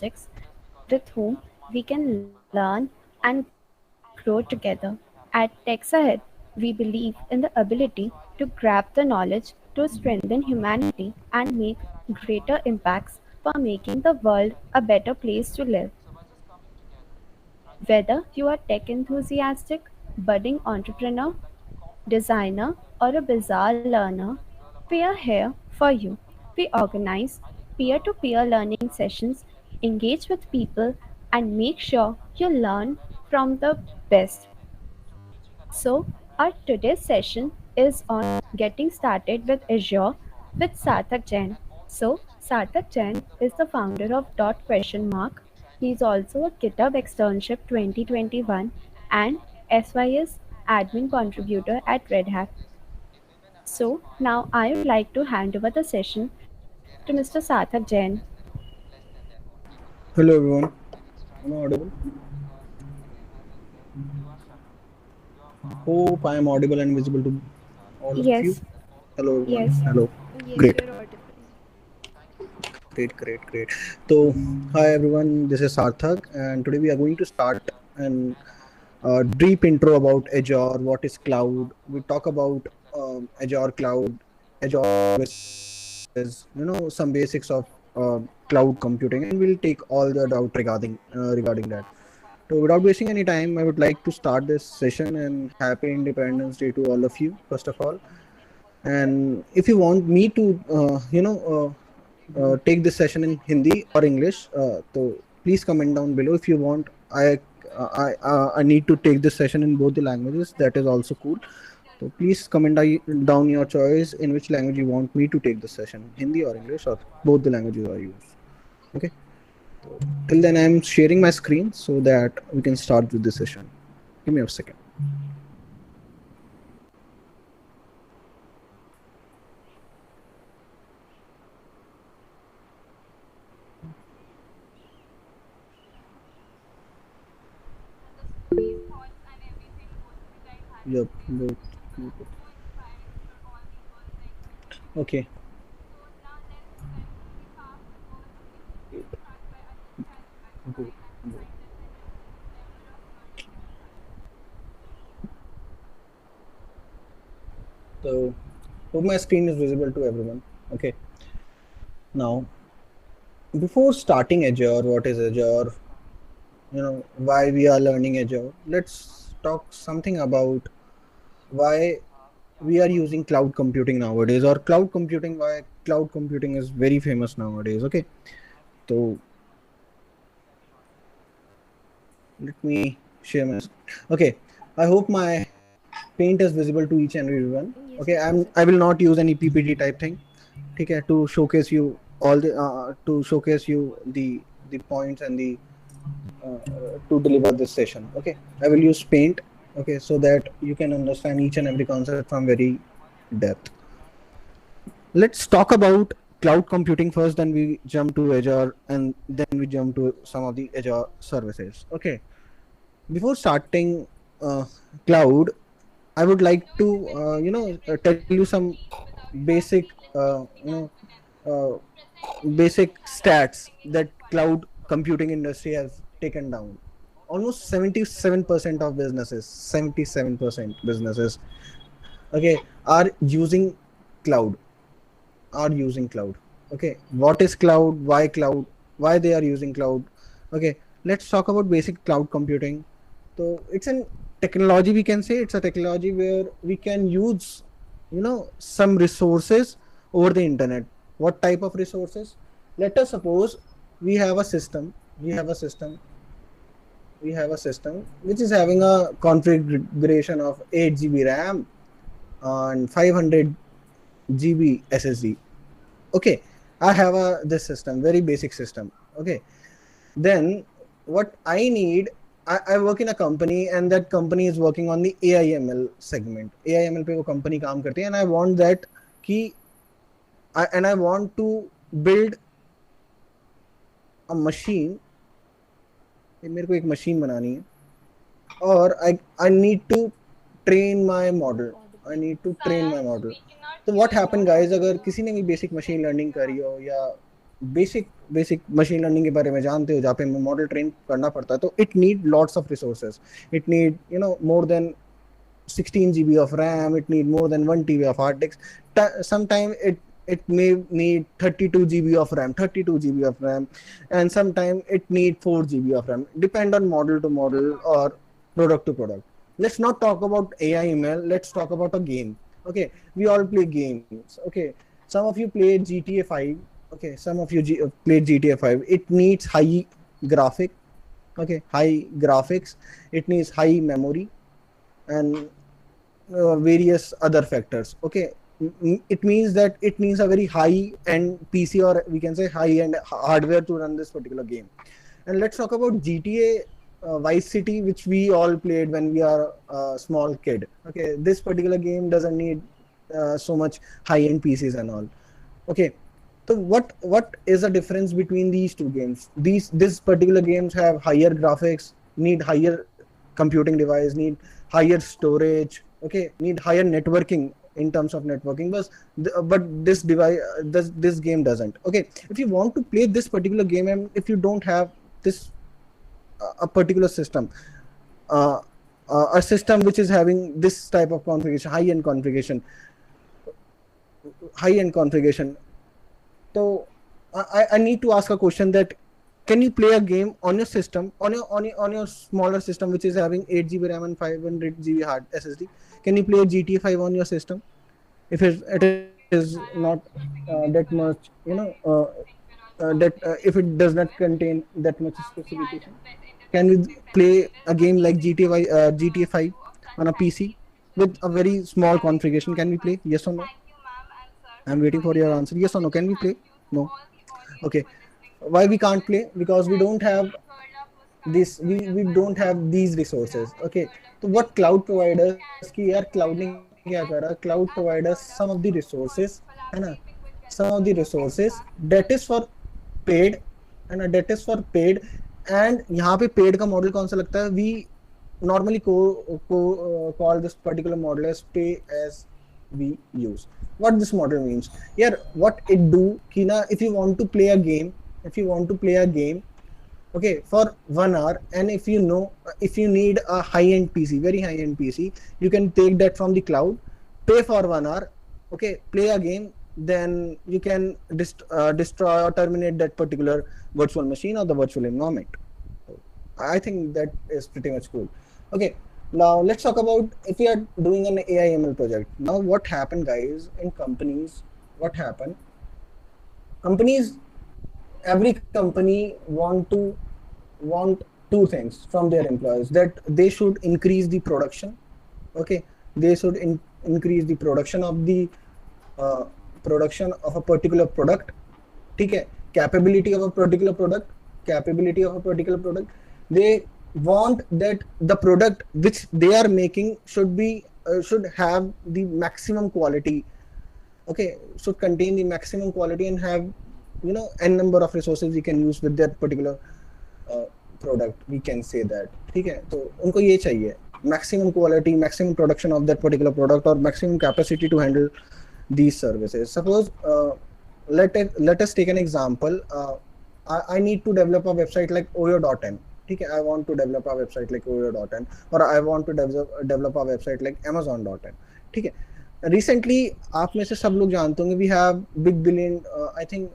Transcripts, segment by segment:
with whom we can learn and grow together. At TechSahed, we believe in the ability to grab the knowledge to strengthen humanity and make greater impacts for making the world a better place to live. Whether you are tech enthusiastic, budding entrepreneur, designer, or a bizarre learner, we are here for you. We organize peer to peer learning sessions, engage with people, and make sure you learn from the best. So, our today's session is on getting started with Azure with Sarthak Jain. So, Sarthak Jain is the founder of Dot Question Mark. He is also a GitHub Externship 2021 and SYS admin contributor at Red Hat. So, now I would like to hand over the session to Mr. Sarthak Jain. Hello everyone, am I audible? Hope I am audible and visible to all of you. Yes, Hello everyone. yes. Hello. Yes, Great, you're audible. great. So, hi everyone, this is Sarthak, and today we are going to start an deep intro about Azure, what is cloud. We talk about Azure cloud, Azure services, some basics of cloud computing, and we'll take all the doubt regarding that. So without wasting any time, I would like to start this session and happy Independence Day to all of you, first of all. And if you want me to, take this session in Hindi or English, so please comment down below. If you want, I need to take this session in both the languages. That is also cool. So please comment down your choice in which language you want me to take the session, Hindi or English, or both the languages I use. Okay. Till then, I'm sharing my screen so that we can start with this session. Give me a second. Yep. Okay. Go. So, hope my screen is visible to everyone. Okay. Now, before starting Azure, what is Azure? Why we are learning Azure. Let's talk something about why we are using cloud computing nowadays, or cloud computing. Why cloud computing is very famous nowadays. Okay. So, let me share my screen. Okay. I hope my paint is visible to each and everyone. Yes, Okay, it's I visible. will not use any PPT type thing. Okay, to showcase you all the the points and the to deliver this session. Okay, I will use paint. Okay, so that you can understand each and every concept from very depth. Let's talk about cloud computing first, then we jump to Azure, and then we jump to some of the Azure services. Okay, before starting cloud, I would like to tell you some basic uh, basic stats that cloud computing industry has taken down. Almost 77% of businesses, 77% businesses, okay, are using cloud. Are using cloud. Okay, what is cloud? Why cloud? Why they are using cloud? Okay, let's talk about basic cloud computing. So it's an technology, we can say it's a technology where we can use some resources over the internet. What type of resources? Let us suppose we have a system we have a system we have a system which is having a configuration of 8 GB RAM and 500 GB SSD. Okay, I have this system, very basic system. Okay, then what I need, I work in a company, and that company is working on the AIML segment. AIML पे वो company काम करती है, and I want that कि I want to build a machine. मेरे को एक machine बनानी है, और I need to train my model. I need to train my model. तो what happen guys, अगर किसी ने भी basic machine learning करी हो या बेसिक मशीन लर्निंग के बारे में जानते हो, जहाँ पे मॉडल ट्रेन करना पड़ता है, तो it need lots of resources. It need more than 16 GB of RAM. It need more than 1 TB of hard disk. Sometimes it may need 32 GB of RAM, 32 GB of RAM, and sometimes it need 4 GB of RAM. Depend on model to model or product to product. Let's not talk about AI email. Let's talk about a game. Okay, we all play games. Okay, some of you played GTA 5. Okay, some of you played GTA 5. It needs high graphic. Okay, high graphics. It needs high memory and various other factors. Okay, it means that it needs a very high end PC, or we can say high end hardware to run this particular game. And let's talk about GTA Vice City, which we all played when we are a small kid. Okay, this particular game doesn't need so much high end PCs and all. Okay, so what is the difference between these two games? This particular games have higher graphics, need higher computing device, need higher storage. Okay, need higher networking in terms of networking, but this device this game doesn't. Okay, if you want to play this particular game and if you don't have this a particular system, a system which is having this type of configuration, high end configuration. So I need to ask a question that can you play a game on your system, on your smaller system, which is having 8 GB RAM and 500 GB hard SSD? Can you play GTA 5 on your system if it is not that much, if it does not contain that much specification? Can we play a game like GTA 5 on a PC with a very small configuration? Can we play? Yes or no? I'm waiting for your answer. Yes or no? Can we play? No. Okay. Why we can't play? Because we don't have this. We don't have these resources. Okay. So what cloud providers की यार cloud ने क्या करा? Cloud providers some of the resources, है ना? Some of the resources that is for paid, है ना? That is for paid. And यहाँ पे paid का model कौन सा लगता है? We normally call this particular model as pay as we use. What this model means? Yeah, what it do? कि ना, if you want to play a game, okay, for 1 hour, and if you need a high-end PC, very high-end PC, you can take that from the cloud, pay for 1 hour, okay, play a game, then you can destroy or terminate that particular virtual machine or the virtual environment. I think that is pretty much cool. Okay, now let's talk about if we are doing an AI ML project. Now what happened, guys, in companies? What happened? Companies, every company want two things from their employees, that they should increase the production. Okay, they should increase the production of a particular product. Okay, capability of a particular product. They want that the product which they are making should have the maximum quality. Okay, should contain the maximum quality and have n number of resources we can use with that particular product. We can say that. ठीक है, तो उनको ये चाहिए maximum quality, maximum production of that particular product, or maximum capacity to handle these services. Suppose let us take an example. I need to develop a website like Oyo.in. ठीक है, I want to develop a website like Oyo.in, or I want to develop a website like Amazon.in. ठीक है, recently आप में से सब लोग जानते होंगे, we have big billion, I think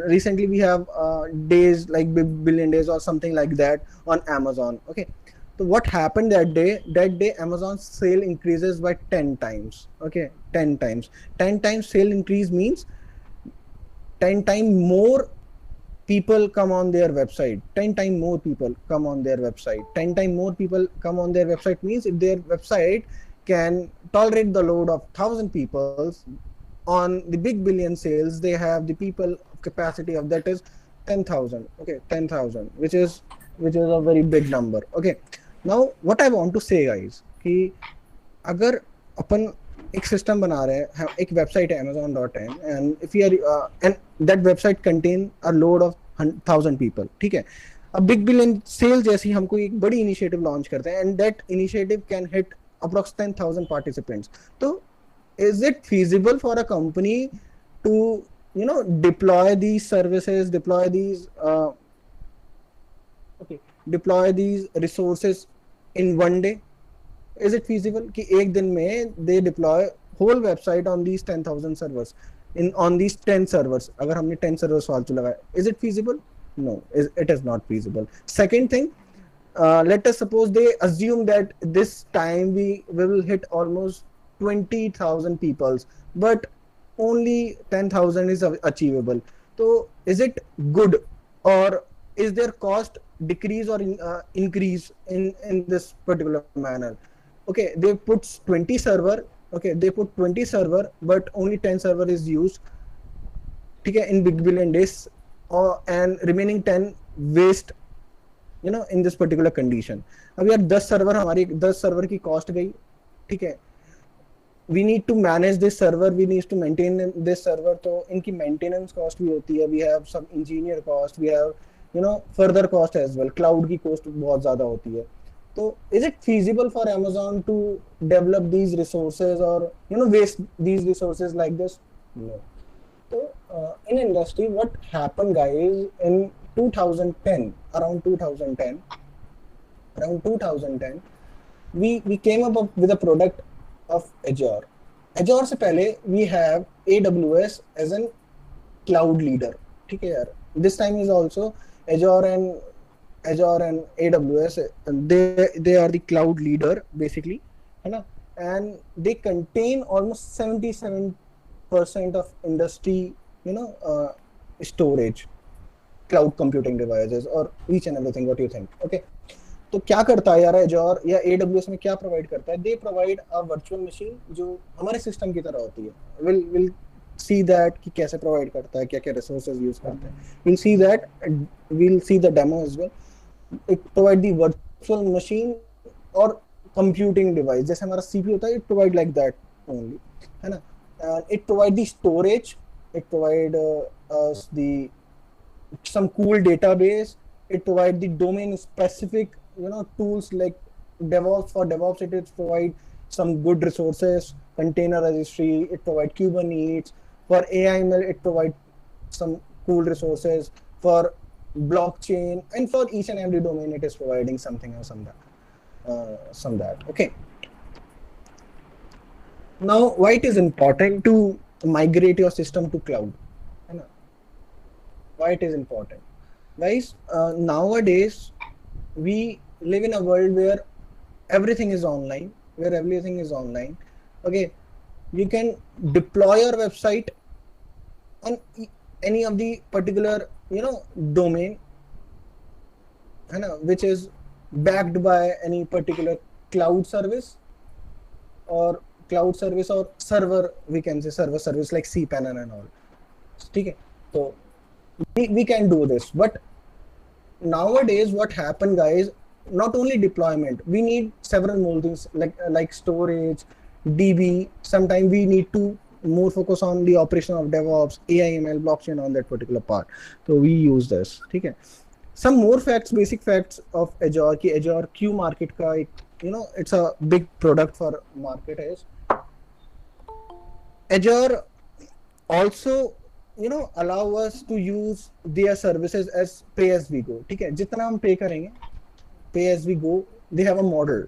recently we have days like big billion days or something like that on Amazon. Okay, so what happened that day Amazon's sale increases by 10 times. Okay, 10 times sale increase means 10 times more people come on their website. 10 times more people come on their website. 10 times more people come on their website means if their website can tolerate the load of 1,000 people on the big billion sales, they have the people capacity of that is 10,000. Okay, 10,000, which is a very big number. Okay, now what I want to say, guys, कि अगर अपन एक system बना रहे हैं, एक website है Amazon.in, and if you are and that website contain a load of 1,000 people. ठीक है, अब बिग बिलियन सेल जैसी हमको एक बड़ी इनिशिएटिव लॉन्च करते हैं, and that initiative can hit approx 10,000 participants. So is it feasible for a company to deploy these services, okay, deploy these resources in one day? Is it feasible कि एक दिन में they deploy whole website on these 10,000 servers, on these 10 servers? अगर हमने 10 servers फालतू लगाए, is it feasible? No, it is not feasible. Second thing, let us suppose they assume that this time we will hit almost 20,000 peoples, but only 10,000 is achievable. So is it good, or is their cost decrease or increase in this particular manner? Okay, they put 20 server, okay, they put 20 server, but only 10 server is used, okay, in big billion days, and remaining 10 waste, in this particular condition. अब यार 10 server, हमारी 10 server की cost गई, ठीक है, we need to manage this server, we need to maintain this server, तो इनकी maintenance cost भी होती है, we have some engineer cost, we have further cost as well, cloud की cost बहुत ज़्यादा होती है. तो is it feasible for Amazon to develop these resources or waste these resources like this? No. So in industry, what happened, guys, in 2010, around 2010, we came up with a product of Azure. Azure से पहले we have AWS as an cloud leader. ठीक है यार. This time is also Azure and AWS. They are the cloud leader basically, है ना? And they contain almost 77% of industry, storage, cloud computing devices, or each and everything. What do you think? Okay. तो क्या करता है यार Azure या AWS में क्या प्रोवाइड करता है? They provide a virtual machine जो हमारे सिस्टम की तरह होती है. विल सी दैट कि कैसे प्रोवाइड करता है, क्या क्या रिसोर्सेज यूज करता है. Will see the demo as well. It provide the virtual machine और कंप्यूटिंग डिवाइस, जैसे हमारा CPU होता है, it provide like that only, है ना. It provide the storage, it provide us the some cool database, it provide the domain specific tools like DevOps. For DevOps it provide some good resources, container registry, it provide Kubernetes. For AI/ML it provide some cool resources. For blockchain, and for each and every domain it is providing something or some that. Okay, now why it is important to migrate your system to cloud? Why it is important, guys? Nowadays we live in a world where everything is online. Okay, you can deploy your website on any of the particular domain, which is backed by any particular cloud service or server, we can say server service like cPanel and all. Okay, so we can do this. But nowadays what happened, guys, not only deployment, we need several more things like storage, DB. Sometimes we need to more focus on the operation of DevOps, AI/ML, blockchain, on that particular part. So we use this. Okay, some more facts, basic facts of Azure. कि Azure क्यों market का एक it's a big product for market is. Azure also allow us to use their services as pay as we go. ठीक है, जितना हम पे करेंगे, pay as we go, they have a model,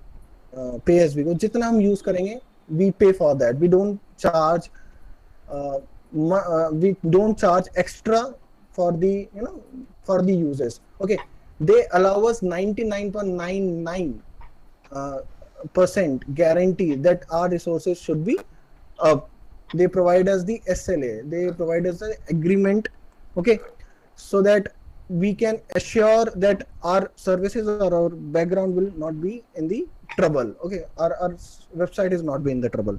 pay as we go. जितना हम use करेंगे, we pay for that. We don't charge extra for the for the users. Okay, they allow us 99.99% guarantee that our resources should be up. They provide us the SLA, they provide us the agreement, okay, so that we can assure that our services or our background will not be in the trouble. Okay, our website is not be in the trouble.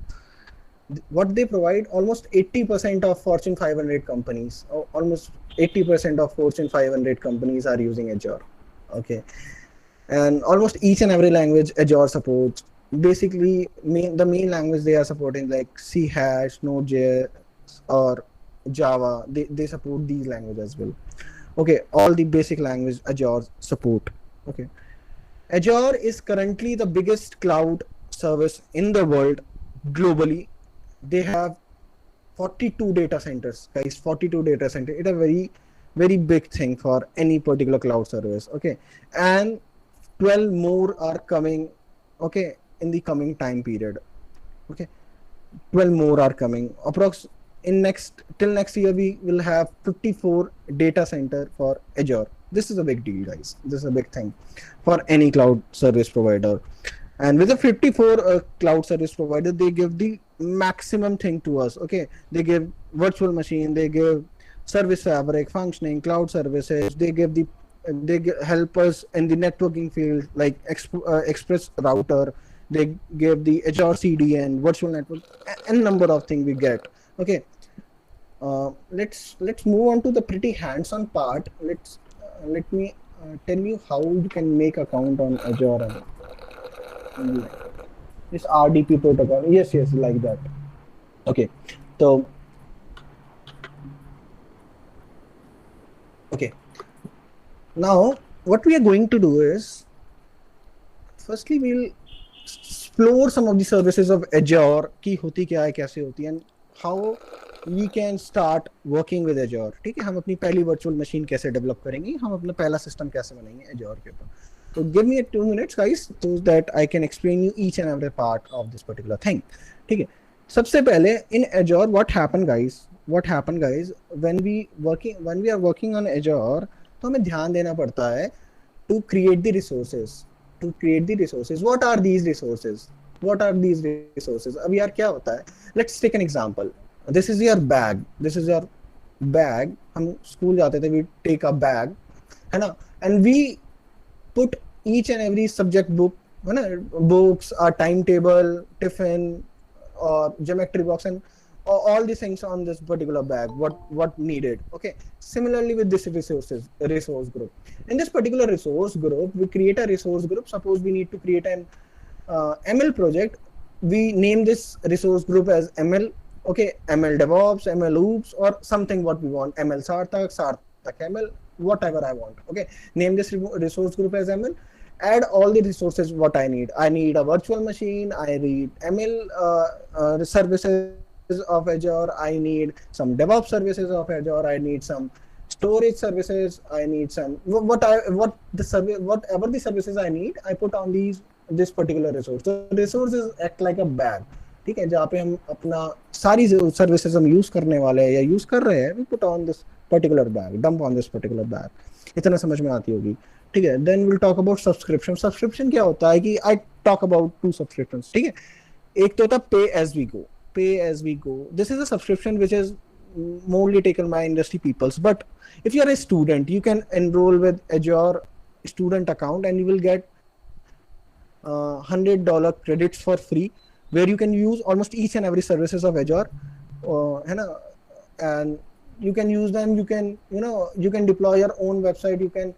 What they provide, almost 80% of Fortune 500 companies, almost 80% of Fortune 500 companies are using Azure. Okay, and almost each and every language Azure supports. Basically, the main language they are supporting like C#, Node.js, or Java. They support these languages as well. Okay, all the basic language Azure support. Okay, Azure is currently the biggest cloud service in the world globally. They have 42 data centers, guys. 42 data centers. It's a very big thing for any particular cloud service. Okay, and 12 more are coming. Okay, in the coming time period. Okay, 12 more are coming. Approx in next till next year we will have 54 data center for Azure. This is a big deal, guys. This is a big thing for any cloud service provider. And with the 54 cloud service provider, they give the maximum thing to us. Okay, they give virtual machine, they give service fabric, functioning cloud services. They give the help us in the networking field like express router. They give the Azure CDN, virtual network, and number of things we get. Okay, let's move on to the pretty hands-on part. Let me tell you how you can make account on Azure and this RDP protocol. Yes, like that. Okay, so okay. Now what we are going to do is, firstly we'll explore some of the services of Azure की होती क्या है, कैसे होती है, and how we can start working with Azure. ठीक है, हम अपनी पहली virtual machine कैसे develop करेंगे, हम अपना पहला system कैसे बनाएंगे Azure के ऊपर. So give me 2 minutes, guys, so that I can explain you each and every part of this particular thing. ठीक है, सबसे पहले in Azure what happened, guys? When we are working on Azure, तो हमें ध्यान देना पड़ता है to create the resources. What are these resources? अब यार क्या होता है? Let's take an example. This is your bag. हम स्कूल जाते थे, we take a bag, है ना, and we put each and every subject book, है ना, books, a timetable, tiffin, or geometry box, and all these things on this particular bag, what needed. Okay, similarly with this resource group. In this particular resource group, we create a resource group. Suppose we need to create an ML project. We name this resource group as ML. Okay, ML DevOps, ML Oops, or something what we want. ML Sarthak ML, whatever I want. Okay, name this resource group as ML. Add all the resources what I need. I need a virtual machine. I need ML services of Azure. I need some DevOps services of Azure. I need some storage services. I need some whatever the services I need, I put on this particular resource. So resources act like a bag. ठीक है, जहाँ पे हम अपना सारी services हम use करने वाले हैं या यूज कर रहे हैं, we put on this particular bag, dump on this particular bag. इतना समझ में आती होगी. ठीक है, then we'll talk about subscription. Subscription क्या होता है कि I talk about 2 subscriptions. ठीक है, एक तो होता है pay as we go. This is a subscription which is mostly taken by industry peoples. But if you are a student, you can enroll with Azure student account and you will get $100 credits for free, where you can use almost each and every services of Azure, and you can use them. You can deploy your own website. You can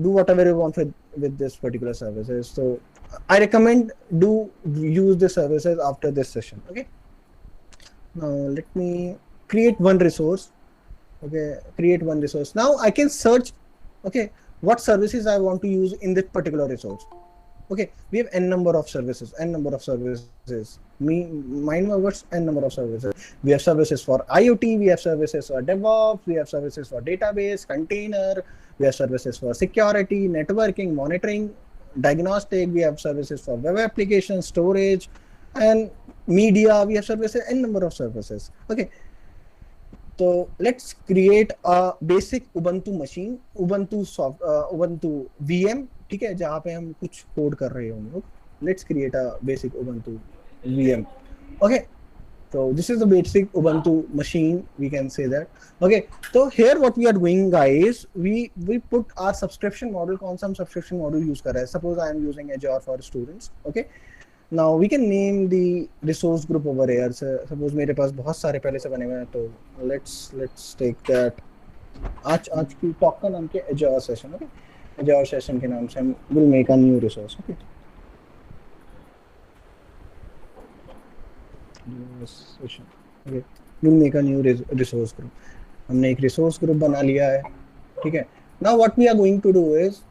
do whatever you want with this particular services. So I recommend do use the services after this session. Okay. Now let me create one resource. Now I can search, okay, what services I want to use in this particular resource. Okay, we have n number of services. Mine was n number of services. We have services for IoT, we have services for DevOps, we have services for database, container, we have services for security, networking, monitoring, diagnostic, we have services for web application, storage, and media. We have services, n number of services. Okay, so let's create a basic Ubuntu machine, Ubuntu VM. ठीक है, जहाँ पे हम कुछ code कर रहे होंगे. Let's create a basic Ubuntu VM. Okay, so this is the basic Ubuntu machine, we can say that. Okay, so here what we are doing, guys, we put our subscription model. कौन सा हम subscription model use कर रहे हैं? Suppose I am using Azure for students. Okay, now we can name the resource group over here. So suppose मेरे पास बहुत सारे पहले से बने हुए हैं, तो let's take that. आज की talk का नाम क्या है? Azure session. Okay, Azure session के नाम से हम will make a new resource. Okay, session. Okay, we'll make a new resource group. हमने एक resource group बना लिया है. ठीक है, now what we are going to do is,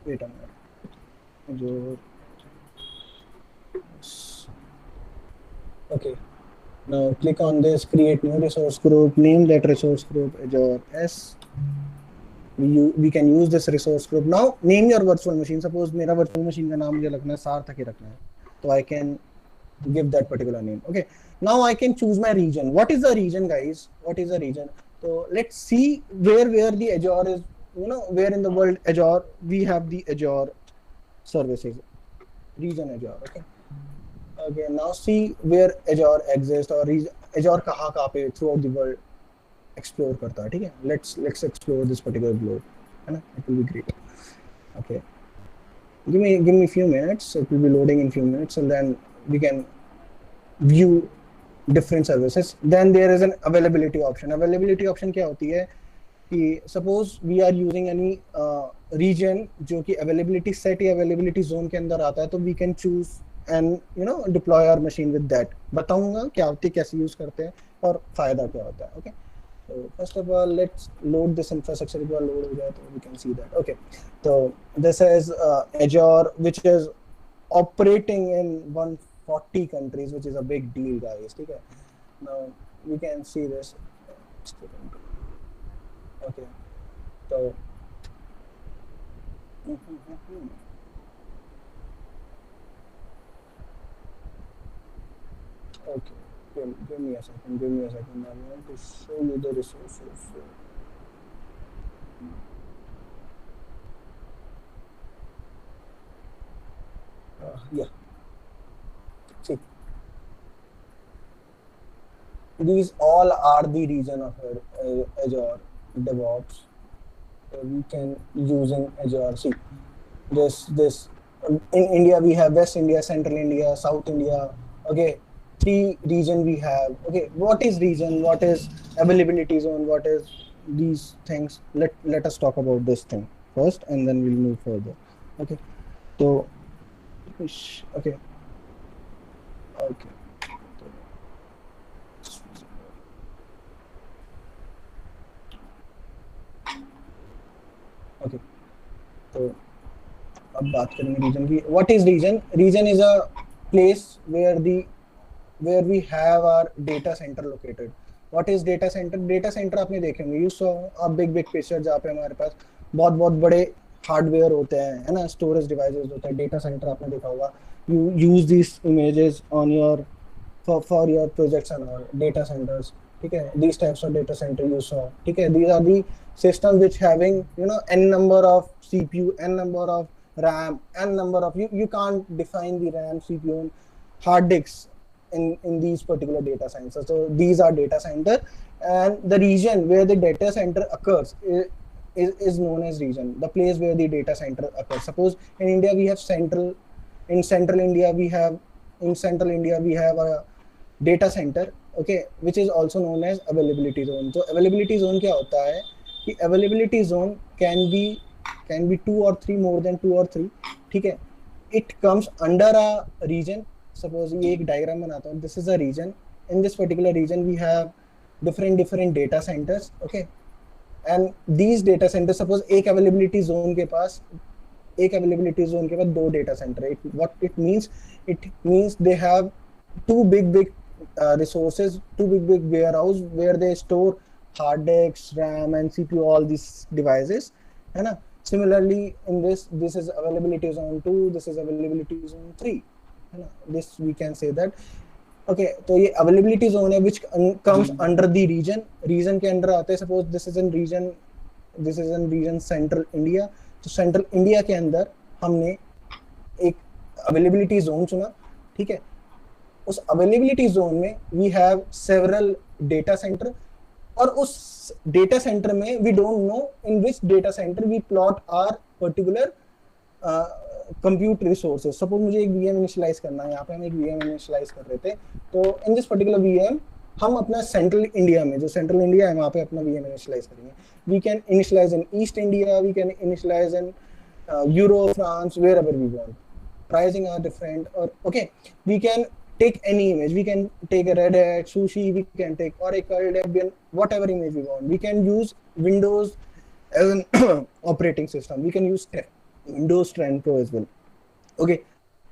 wait a minute. Okay, Now click on this, create new resource group, name that resource group Azure S. We can use this resource group. Now name your virtual machine. Suppose मेरा virtual machine का नाम मुझे रखना है सार्थक ही रखना है, तो I can give that particular name. Okay. Now I can choose my region. What is the region, guys? What is the region? So let's see where the Azure is. Where in the world Azure we have the Azure services. Region Azure. Okay. Okay. Now see where Azure exists or Azure कहाँ पे throughout the world explore करता है. ठीक है. Let's explore this particular globe. है ना? It will be great. Okay. Give me a few minutes. It will be loading in few minutes, and then we can view different services. Then there is an availability option. Availability option क्या होती है कि suppose we are using any region जो कि availability set या availability zone के अंदर आता है, तो we can choose and deploy our machine with that. बताऊंगा क्या होती है, कैसे यूज करते हैं और फायदा क्या होता है. Okay. So first of all, let's load this infrastructure. एक बार load हो जाए तो we can see that. Okay. So this is Azure, which is operating in 140 countries, which is a big deal, guys. Okay. Now we can see this. Okay. So okay. Give me a second. I want to show you the resources. Yeah. See, these all are the region of Azure DevOps. So we can use in Azure. See, this in India we have West India, Central India, South India. Okay, 3 region we have. Okay, what is region? What is availability zone? What is these things? Let us talk about this thing first, and then we'll move further. Okay, so okay. Okay, so अब बात करेंगे reason की. What is region? Region is a place where we have our data center located. What is data center? Data center आपने देखे होंगे. You saw a big picture जहाँ पे हमारे पास बहुत बड़े हार्डवेयर होते हैं, है ना, स्टोरेज डिवाइसेस होते हैं. डेटा सेंटर आपने देखा होगा. You use these images on your for your projects and all data centers. ठीक है. These types of data center you saw. ठीक है. These are the systems which having n number of CPU, n number of RAM, n number of you can't define the RAM, CPU, and hard disks in these particular data centers. So these are data center, and the region where the data center occurs is known as region. The place where the data center occurs. Suppose in India we have central. In central India we have a data center. Okay, which is also known as availability zone. So availability zone क्या होता है कि availability zone can be 2 or 3, more than 2 or 3. ठीक है. It comes under a region. Suppose ये एक diagram बनाता हूँ. This is a region. In this particular region we have different data centers. Okay, and these data centers, suppose एक availability zone के पास 2 data center. What it means? It means they have 2 big resources, 2 big warehouse where they store hard disks, RAM, and CPU, all these devices. है ना? Similarly, in this is availability zone 2, this is availability zone 3. है ना? This we can say that. Okay, तो ये availability zone है which comes under the region. Region के अंदर आते हैं. Suppose this is in region Central India. तो सेंट्रल इंडिया के अंदर हमने एक अवेलेबिलिटी जोन चुना. ठीक है. उस अवेलेबिलिटी जोन में we have several data centre, और उस डेटा सेंटर में we don't know in which data centre we plot our particular compute resources. Suppose मुझे एक वीएम इनिशियलाइज करना है. यहाँ पे हम एक वीएम इनिशियलाइज कर रहे थे. तो इन दिस पर्टिकुलर वीएम हम अपना सेंट्रल इंडिया में, जो सेंट्रल इंडिया है, वहाँ पे अपना वीएम इनिशियलाइज करेंगे. We can initialise in east India, we can initialise in Europe, France, wherever we want. Pricing are different. Or okay, we can take any image. We can take a Red Hat, Sushi, we can take Oracle, Debian, whatever image we want. We can use Windows as an operating system. We can use Windows 10 Pro as well. Okay,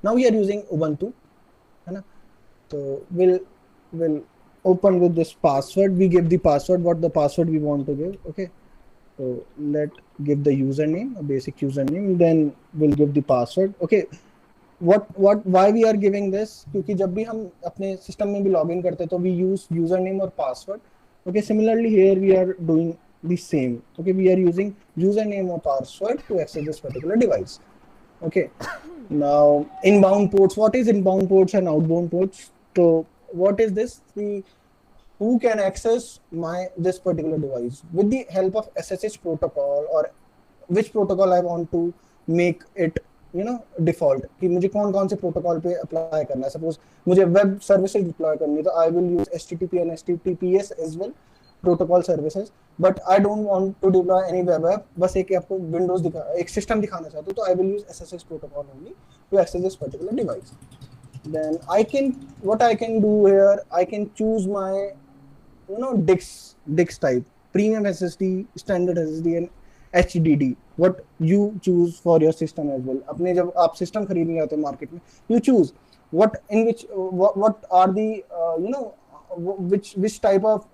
now we are using Ubuntu, है ना. So we'll open with this password. We give the password, what the password we want to give. Okay, so let give the username, a basic username, then we'll give the password. Okay, what why we are giving this, क्योंकि जब भी हम अपने system में भी login करते हैं तो we use username और password. Okay, similarly here we are doing the same. Okay, we are using username or password to access this particular device. Okay, now inbound ports. What is inbound ports and outbound ports? So what is this? The who can access my this particular device with the help of SSH protocol, or which protocol I want to make it default, कि मुझे कौन कौन से protocol पे apply करना है. Suppose मुझे web services deploy करनी है तो I will use HTTP and HTTPS as well protocol services. But I don't want to deploy any web app, बस एक आपको विंडोज दिखा एक सिस्टम दिखाना चाहता हूं तो I will use SSH protocol only to access this particular device. Then what I can do here, I can choose my DIX type, premium SSD, standard SSD and HDD. What you choose for your system as well. अपने जब आप system खरीदने जाते हो market में, you choose what are the which type of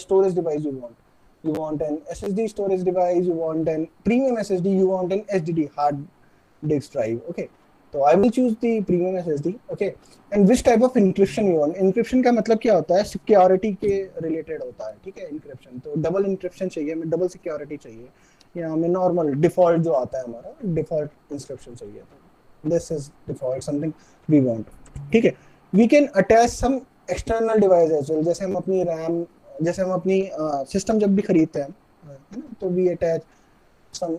storage device you want. You want an SSD storage device, you want an premium SSD, you want an HDD hard disk drive. Okay, so I will choose the premium SSD. Okay, and which type of encryption you want. Encryption का मतलब क्या होता है, security के related होता है. ठीक है, encryption तो डबल encryption चाहिए, हमें डबल सिक्योरिटी चाहिए, या हमें नॉर्मल डिफॉल्ट जो आता है हमारा डिफॉल्ट इंस्क्रिप्शन चाहिए. This is default something we want. ठीक है, we can attach some external device as well. जैसे हम अपनी रैम, जैसे हम अपनी सिस्टम जब भी खरीदते हैं तो वी अटैच सम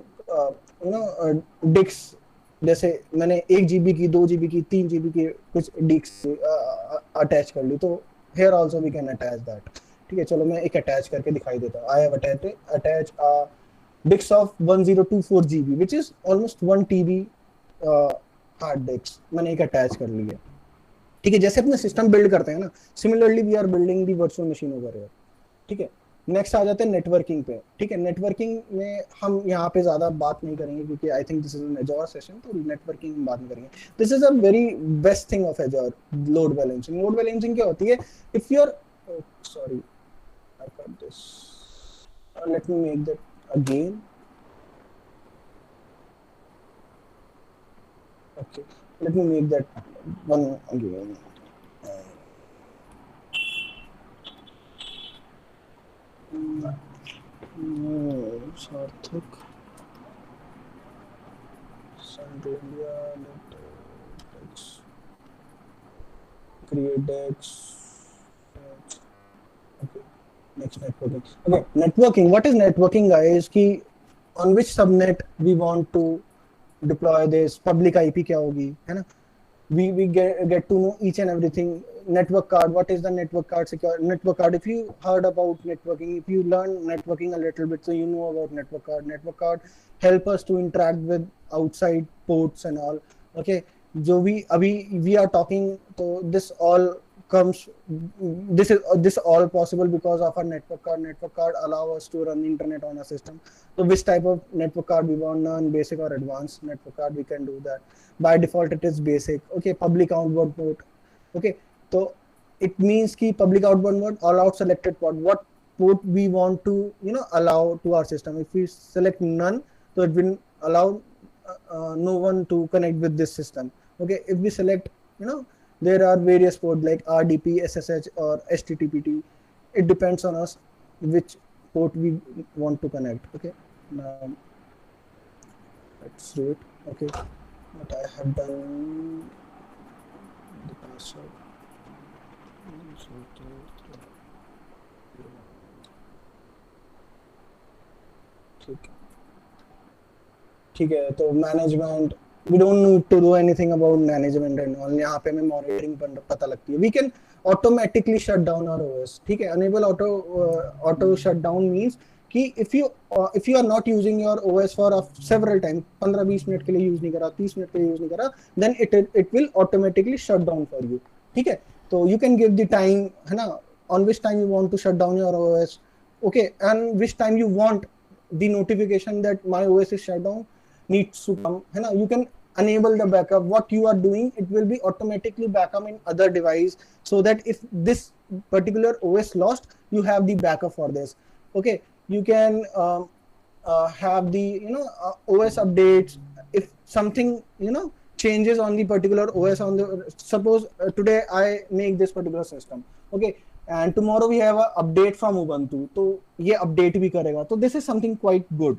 डिस्क. जैसे मैंने 1 GB की, 2 GB की, 3 GB की कुछ डिस्क अटैच कर ली, तो here also we can attach that. ठीक है, चलो मैं एक अटैच करके दिखाई देता हूँ. I have attach disk of 1024 GB which is almost 1 TB hard disk मैंने एक अटैच कर ली है. ठीक है, जैसे अपने सिस्टम बिल्ड करते हैं ना, similarly we are building the virtual machine over here. ठीक है, नेक्स्ट आ जाते हैं नेटवर्किंग पे. ठीक है, नेटवर्किंग में हम यहाँ पे ज्यादा बात नहीं करेंगे क्योंकि I think this is an Azure session, तो नेटवर्किंग में बात नहीं करेंगे. This is a very best thing of Azure, load balancing. Load balancing क्या होती है? If you are sorry I got this, let me make that again. Okay, let me make that one again. Sarthak Central India Dex create Dex. Okay, next networking. Okay, networking. What is networking, guys? कि on which subnet we want to deploy this, public IP क्या होगी, है ना? We get to know each and everything. Network card. What is the network card? Secure network card. If you heard about networking, if you learn networking a little bit, so you know about network card. Network card help us to interact with outside ports and all. Okay, जो भी अभी we are talking, so this all comes, this all possible because of our network card. Network card allow us to run internet on a system. So which type of network card we want, non basic or advanced network card, we can do that. By default it is basic. Okay, public outbound port. Okay, so it means ki public outbound port, allow selected port, what port we want to allow to our system. If we select none, so it will allow no one to connect with this system. Okay, if we select there are various ports like RDP, SSH or HTTP. It depends on us which port we want to connect. Okay, now let's do it. Okay, what I have done, the password. ठीक है, तो management, we don't need to do anything about management and all. यहाँ पे हमें monitoring पता लगती है. We can automatically shut down our OS. ठीक है, enable auto shut down means कि if you are not using your OS for several time, 15-20 minute के लिए यूज नहीं करा, 30 मिनट के लिए यूज नहीं करा, then it will automatically shut down for you. ठीक है, तो you can give the time, है ना, on which time you want to shut down your OS. Okay, and which time you want the notification that my OS is shut down needs to come, है ना. You can enable the backup, what you are doing, it will be automatically backup in other device, so that if this particular OS lost, you have the backup for this. Okay, you can have the OS updates. If something changes on the particular OS, on the suppose today I make this particular system, okay, and tomorrow we have a update from Ubuntu, तो ये update भी करेगा. तो this is something quite good,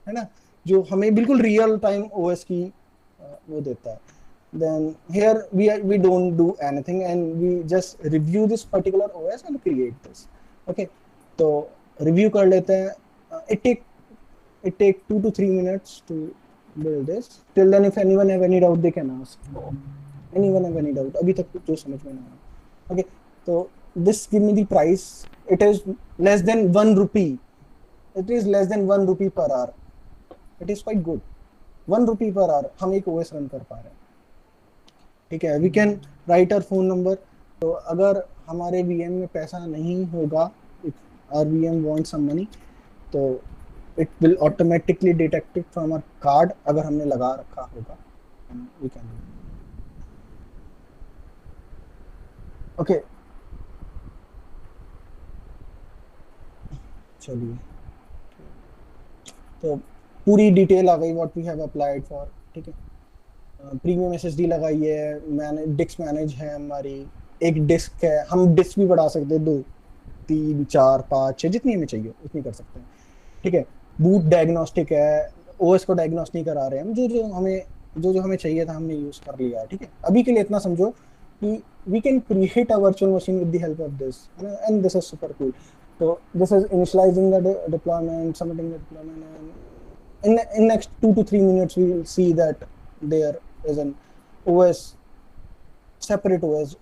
है ना, जो हमें बिल्कुल real time OS की वो देता है. Then here we don't do anything and we just review this particular OS and create this. Okay, तो review कर लेते हैं. It take 2 to 3 minutes to build this. Till then, if anyone have any doubt, they can ask. Anyone have any doubt? अभी तक जो समझ में ना आया. Okay, so this give me the price. It is less than 1 rupee. It is less than 1 rupee per hour. It is quite good. 1 rupee per hour हम एक OS run कर पा रहे हैं. ठीक है, we can write our phone number. तो अगर हमारे VM में पैसा नहीं होगा, if our VM wants some money, तो it will automatically detect it from our card अगर हमने लगा रखा होगा. We can. Okay. चलिए, तो पूरी डिटेल आ गई what we have applied for. ठीक है, प्रीमियम SSD लगाई है, डिस्क मैनेज है हमारी, एक डिस्क है, हम डिस्क भी बढ़ा सकते हैं, 2 3 4 5 6 जितनी हमें चाहिए उतनी कर सकते हैं. ठीक है, बूट डायग्नोस्टिक है, OS को डायग्नोस्ट नहीं करा रहे हम, जो हमें चाहिए था हमने यूज कर लिया है. ठीक है, अभी के लिए इतना समझो कि we can create a virtual machine with the help of this, and this is super cool. So this is initializing the deployment, submitting the deployment, and in next 2 to 3 minutes we will see that there is an OS, separate OS,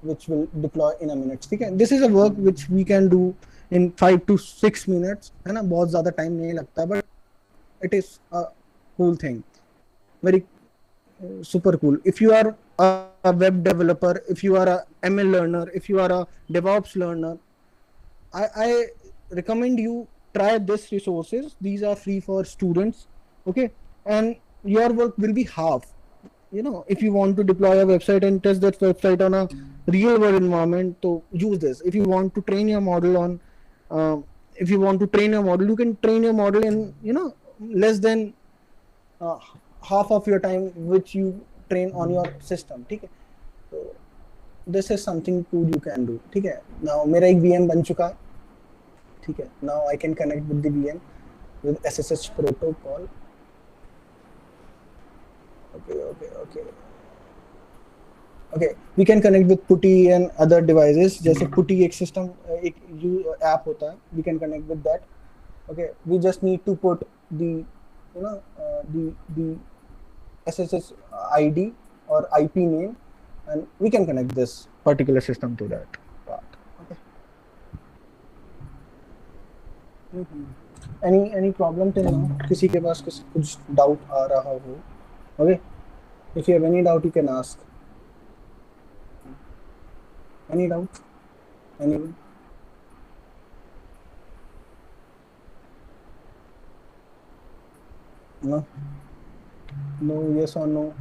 which will deploy in a minute. ठीक है, this is a work which we can do in 5 to 6 minutes, है ना, बहुत ज़्यादा time नहीं लगता, but it is a cool thing, very super cool. If you are a web developer, if you are a ML learner, if you are a DevOps learner, I recommend you try this resources. These are free for students, okay, and your work will be half. If you want to deploy a website and test that website on a real world environment, so use this. If you want to train your model on you can train your model in less than half of your time which you train on your system. ठीक है, so this is something cool you can do. ठीक है, now मेरा एक VM बन चुका है. ठीक है, now I can connect with the VM with SSH protocol. Okay, we can connect with PuTTY and other devices. जैसे PuTTY एक system, एक app होता है, we can connect with that. Okay, we just need to put the the SSH ID or IP name, and we can connect this particular system to that part. Okay. Any problem till now? किसी के पास कुछ doubt आ रहा हो? Okay. If you have any doubt, you can ask. Any doubt? Anyone? No? No, yes or no?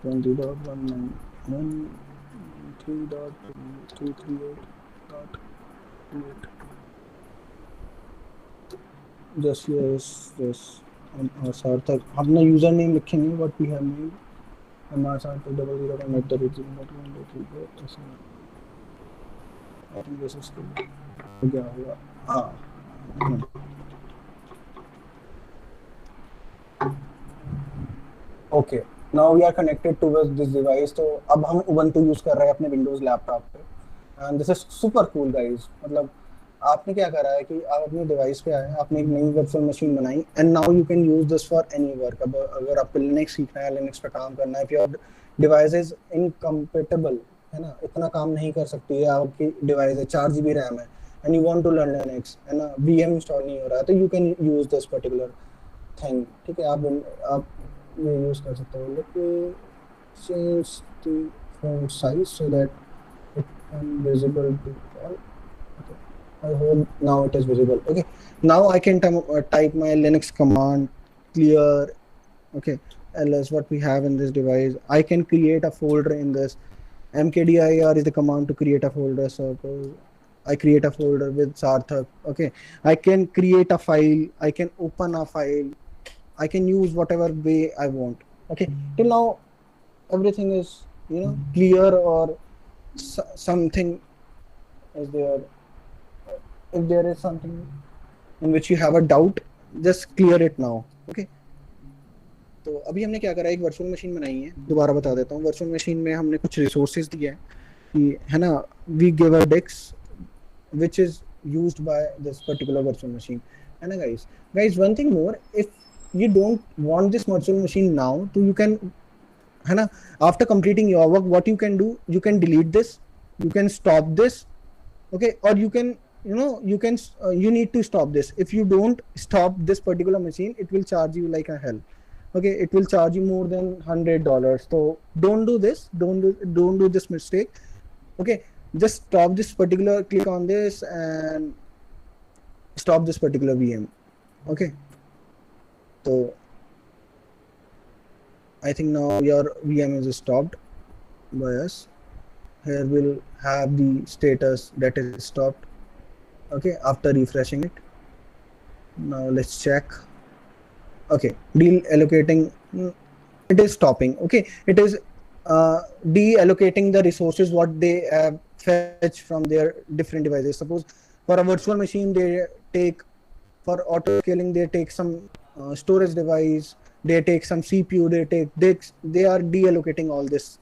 20.193.238.28. Just yes. सार्थक हमने user name लिखेंगे what we have made. हमारे साथ तो 00.net.0.1.3 I think this is good. क्या हुआ? हाँ. Okay. Now we are connected towards this device. तो अब हम Ubuntu यूज कर रहे हैं अपने Windows लैपटॉप पे. And this is super cool, guys. मतलब आपने क्या करा है कि आप अपने डिवाइस पे आए, आपने एक नई वर्चुअल मशीन बनाई, and now you can use this for any work. अब अगर आपको लिनक्स सीखना है, लिनक्स पे काम करना है, if your device is incompatible, है ना, इतना काम नहीं कर सकती है, आपकी डिवाइस है 4 GB रैम है, and you want to learn Linux, है ना, VM इंस्टॉल नहीं हो रहा है, तो you can use this particular thing. ठीक है, आप ये यूज कर सकते हो. Let me change the font size so that it can visible to all. I hope now it is visible. Okay, now I can type my Linux command clear, okay, ls what we have in this device. I can create a folder in this. Mkdir is the command to create a folder. Suppose I create a folder with Sarthak. Okay, I can create a file. I can open a file. I can use whatever way I want. Okay, till now everything is clear, or something is there. If there is something in which you have a doubt, just clear it now. Okay. तो अभी हमने क्या करा, एक virtual machine बनाई है. दोबारा बता देता हूँ. वर्चुअल मशीन में हमने कुछ रिसोर्सेज दिए हैं कि है ना, we give a disk which is used by this particular virtual machine, है ना guys. One thing more, if you don't want this virtual machine now, so you can, है ना, after completing your work, what you can do, you can delete this, you can stop this, okay, or you can, you need to stop this. If you don't stop this particular machine, it will charge you like a hell. Okay, it will charge you more than $100. So don't do this, don't do this mistake. Okay, just stop this particular, click on this and stop this particular VM. Okay. So I think now your VM is stopped by us. Here we'll have the status that is stopped. Okay, after refreshing it. Now let's check. Okay, deallocating, it is stopping. Okay, it is deallocating the resources what they have fetched from their different devices. Suppose for a virtual machine, they take, for auto scaling, they take some storage device, they take some CPU, they take disks, they are deallocating all these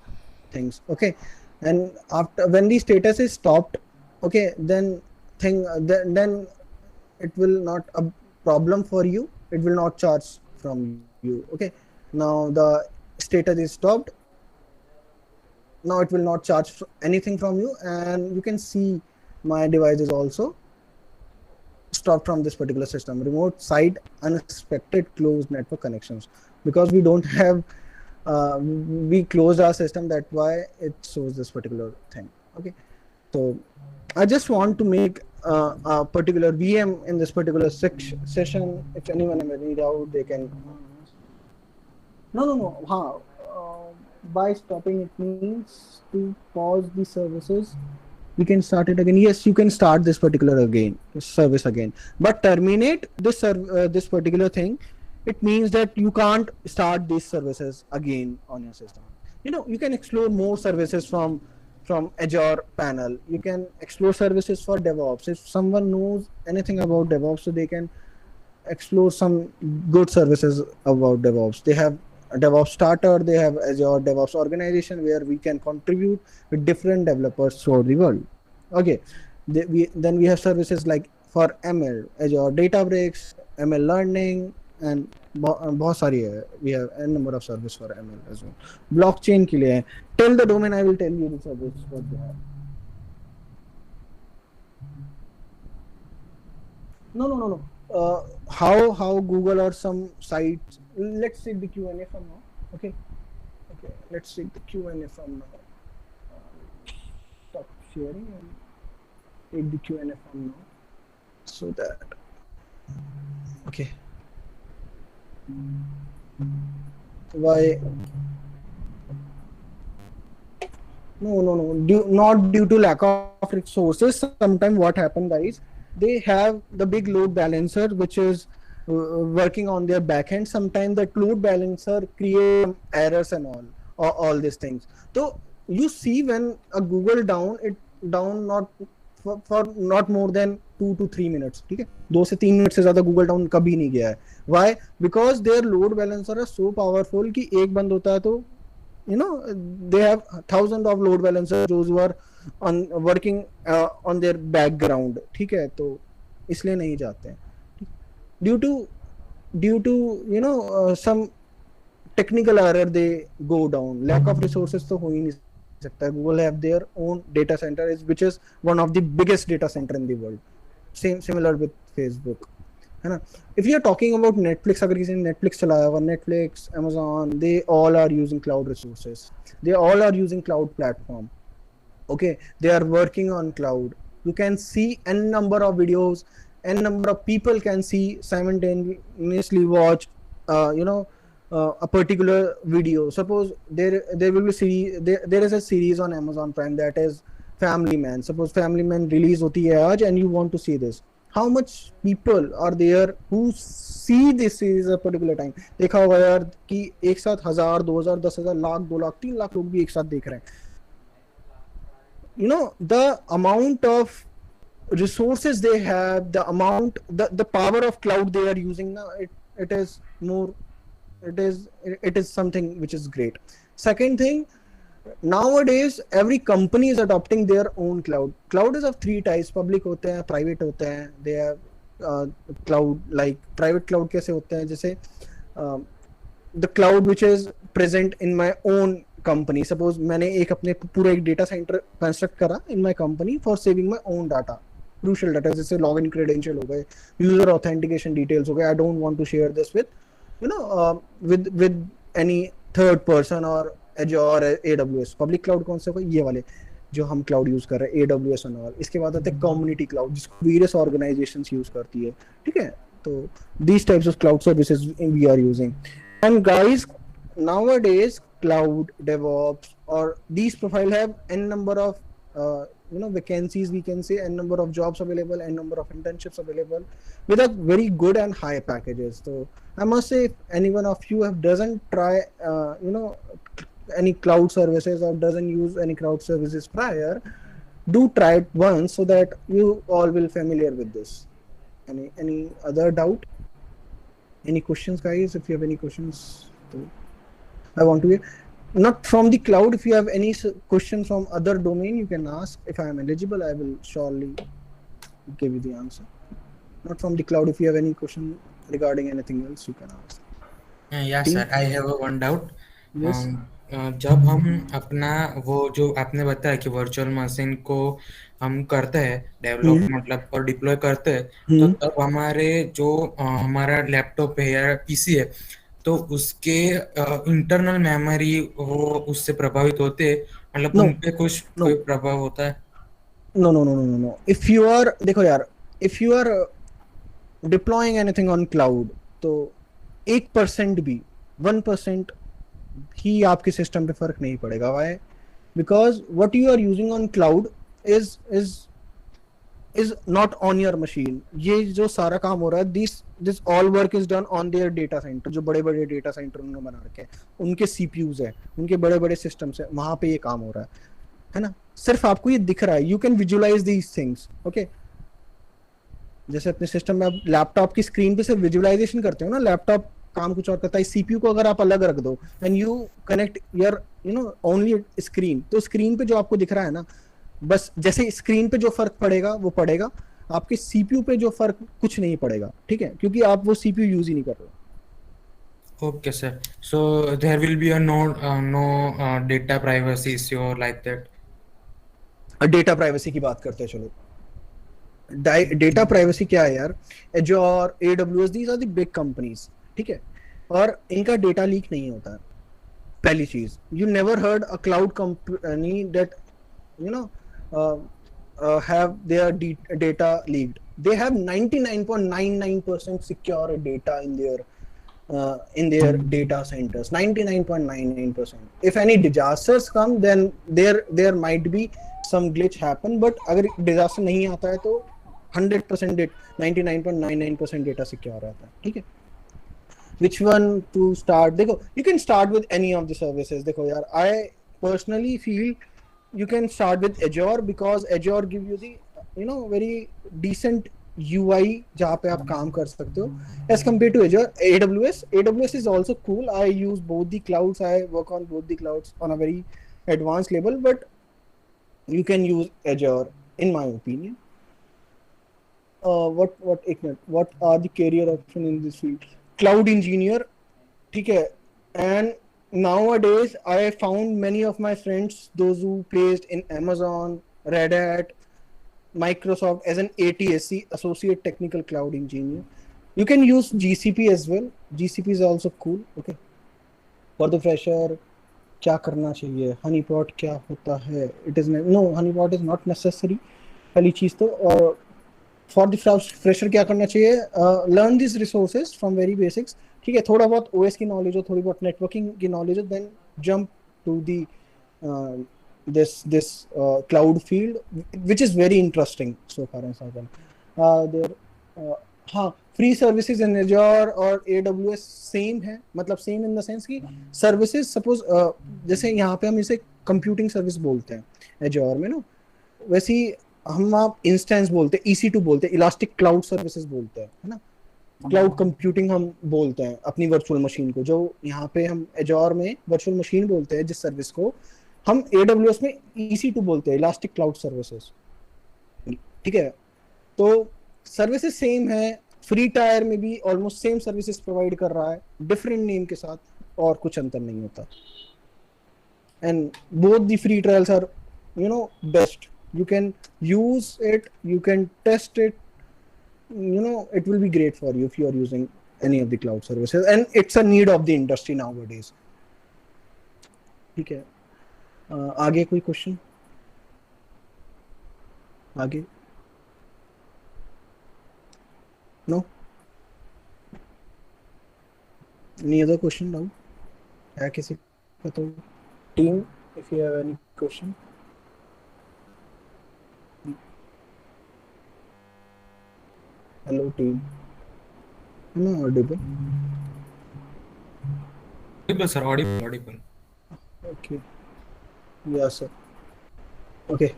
things. Okay, and after, when the status is stopped, okay, then it will not a problem for you, it will not charge from you. Okay, now the status is stopped, now it will not charge anything from you, and you can see my device is also stopped from this particular system. Remote site unexpected closed network connections, because we don't have we closed our system, that's why it shows this particular thing. Okay, so I just want to make a particular VM in this particular session. If anyone has any doubt, they can. No. By stopping, it means to pause the services. We can start it again. Yes, you can start this particular service again, but terminate this this particular thing. It means that you can't start these services again on your system. You can explore more services from Azure panel. You can explore services for DevOps. If someone knows anything about DevOps, so they can explore some good services about DevOps. They have a DevOps starter, they have Azure DevOps organization, where we can contribute with different developers throughout the world. Okay, then we have services like for ML, Azure Databricks, ML learning, and बहुत सारी है. We have n number of service for ML as well. Blockchain के लिए है. Tell the domain, I will tell you the service what they have. No. How Google or some sites. Let's see the Q&A from now. Okay. Let's see the Q&A from now. Stop sharing and take the Q&A from now. So that. Okay. Why? No. Not due to lack of resources. Sometimes what happen, guys, they have the big load balancer which is working on their backend. Sometimes that load balancer create errors and all these things. So you see when a Google down not for not more than 2 to 3 minutes. ठीक है, 2 से 3 minute से ज्यादा Google down कभी नहीं गया है. Why? Because their load balancer are so powerful कि एक बंद होता है तो they have thousands of load balancers those who are working on their background. ठीक है, तो इसलिए नहीं जाते हैं. Due to some technical error they go down. Lack of resources तो हो ही नहीं सकता. Google have their own data center which is one of the biggest data center in the world. Similar with Facebook, है ना. If you are talking about Netflix, अगर किसी ने Netflix चलाया हुआ, Netflix, Amazon, they all are using cloud resources. They all are using cloud platform. Okay, they are working on cloud. You can see n number of videos, n number of people can see simultaneously watch a particular video. Suppose there will be there is a series on Amazon Prime that is Family Man. Suppose Family Man release hoti hai aaj and you want to see this. How much people are there who see this series at a particular time? देखा होगा यार कि एक साथ 1000, 2000, 10,000, लाख, 2 लाख, 3 लाख लोग भी एक साथ देख रहे हैं. The amount of resources they have, the power of cloud they are using now, it is more, it is something which is great. Second thing, nowadays every company is adopting their own cloud is of 3 types. Public होते हैं, private होते हैं. They have cloud, like private cloud कैसे होते हैं, जैसे the cloud which is present in my own company. Suppose मैंने अपने पूरा एक data center construct करा in my company for saving my own data, crucial data, जैसे login credential हो गए, user authentication details हो गए. I don't want to share this with with any third person or Azure or AWS. Public cloud कौन से होगा, ये वाले जो हम cloud use कर रहे हैं, AWS and all. इसके बाद आते हैं community cloud, जिसको various organizations use करती है, ठीक है. तो these types of cloud services we are using. And guys, nowadays cloud, DevOps, or these profile have n number of vacancies, we can say, n number of jobs available, n number of internships available with a very good and high packages. So I must say, if any one of you doesn't try any cloud services or doesn't use any cloud services prior, do try it once so that you all will familiar with this. Any other doubt? Any questions, guys? If you have any questions, I want to hear. Not from the cloud. If you have any questions from other domain, you can ask. If I am eligible, I will surely give you the answer. Not from the cloud. If you have any question regarding anything else, you can ask. Yeah, sir. I have one doubt. Yes. जब हम अपना वो जो आपने बताया कि virtual machine को हम करते हैं डेवलप मतलब और डिप्लॉय करते हैं, तो तब हमारे जो हमारा लैपटॉप है या पीसी है, तो उसके इंटरनल मेमोरी वो उससे प्रभावित होते हैं, मतलब उन पे कुछ कोई प्रभाव होता है? No. If you are, देखो यार, if you are deploying anything on cloud, तो 1% भी 1% ही आपके सिस्टम पे फर्क नहीं पड़ेगा. Why? Because what you are using on cloud is not on your machine. ये जो सारा काम हो रहा है, this all work is done on their data center. जो बड़े बड़े data center उन्होंने बना रखे हैं, उनके CPUs है, उनके बड़े बड़े systems है, वहां पे ये काम हो रहा है ना. सिर्फ आपको ये दिख रहा है. You can visualize these things, okay? जैसे अपने सिस्टम में आप लैपटॉप की स्क्रीन पे सिर्फ विजुअलाइजेशन करते हो ना, लैपटॉप काम कुछ और करता है. सीपीयू को अगर आप अलग रख दो and you connect your only screen, तो स्क्रीन पे जो आपको दिख रहा है ना, बस जैसे स्क्रीन पे जो फर्क पड़ेगा वो पड़ेगा, आपके सीपीयू पे जो फर्क कुछ नहीं पड़ेगा, ठीक है, क्योंकि आप वो सीपीयू यूज ही नहीं कर रहे. Okay sir. So there will be no data privacy issue like that. Data privacy की बात करते हैं. चलो, डेटा प्राइवेसी क्या है यार? Azure, AWS, these are the big companies, ठीक है, और इनका डेटा लीक नहीं होता है. पहली चीज, you never heard a cloud company that have their data leaked. They have 99.99% secure data in their data centers. 99.99%. If any disasters come, then there might be some glitch happen, but अगर disaster नहीं आता है तो 100% 99.99% data secure रहता है, ठीक है. Which one to start? देखो, you can start with any of the services. देखो यार, I personally feel you can start with Azure because Azure give you the very decent UI जहाँ पे आप काम कर सकते हो as compared to Azure. AWS is also cool. I use both the clouds. I work on both the clouds on a very advanced level, but you can use Azure in my opinion. What are the career options in this field? Cloud engineer, ठीक है. And nowadays I found many of my friends, those who placed in Amazon, Red Hat, Microsoft as an ATSC, Associate Technical Cloud Engineer. You can use GCP as well. GCP is also cool, okay. For the fresher, क्या करना चाहिए? Honeypot क्या होता है? Honeypot is not necessary. पहली चीज तो, और for the fresher क्या करना चाहिए? Learn these resources from very basics, ठीक है, थोड़ा बहुत ओएस की नॉलेज हो, थोड़ी बहुत नेटवर्किंग की नॉलेज हो, then jump to the this cloud field, which is very interesting so far as I can. There हाँ, फ्री सर्विसेज इन एजोर और AWS सेम है, मतलब सेम इन द सेंस कि सर्विसेज सपोज जैसे यहाँ पे हम इसे कंप्यूटिंग सर्विस बोलते हैं एजोर में ना, वैसे ही हम आप इंस्टेंस बोलते हैं, EC2 बोलते हैं, इलास्टिक क्लाउड सर्विसेज बोलते हैं, है ना, क्लाउड कंप्यूटिंग हम बोलते हैं अपनी वर्चुअल मशीन को, जो यहाँ पे हम एजोर में वर्चुअल मशीन बोलते हैं जिस सर्विस को, हम AWS में EC2 बोलते हैं, इलास्टिक क्लाउड सर्विसेज, ठीक है। तो सर्विसेज सेम है, फ्री टायर में भी ऑलमोस्ट सेम सर्विसेज प्रोवाइड कर रहा है, डिफरेंट नेम के साथ, और कुछ अंतर नहीं होता। And both the free trials are best, you can use it, you can test it, it will be great for you if you are using any of the cloud services, and it's a need of the industry nowadays, ठीक है। आगे कोई question? आगे no, any other question now? है किसी का? तो team, if you have any question. Hello team. Am I audible? Audible sir, audible. Okay. Yeah sir. Okay.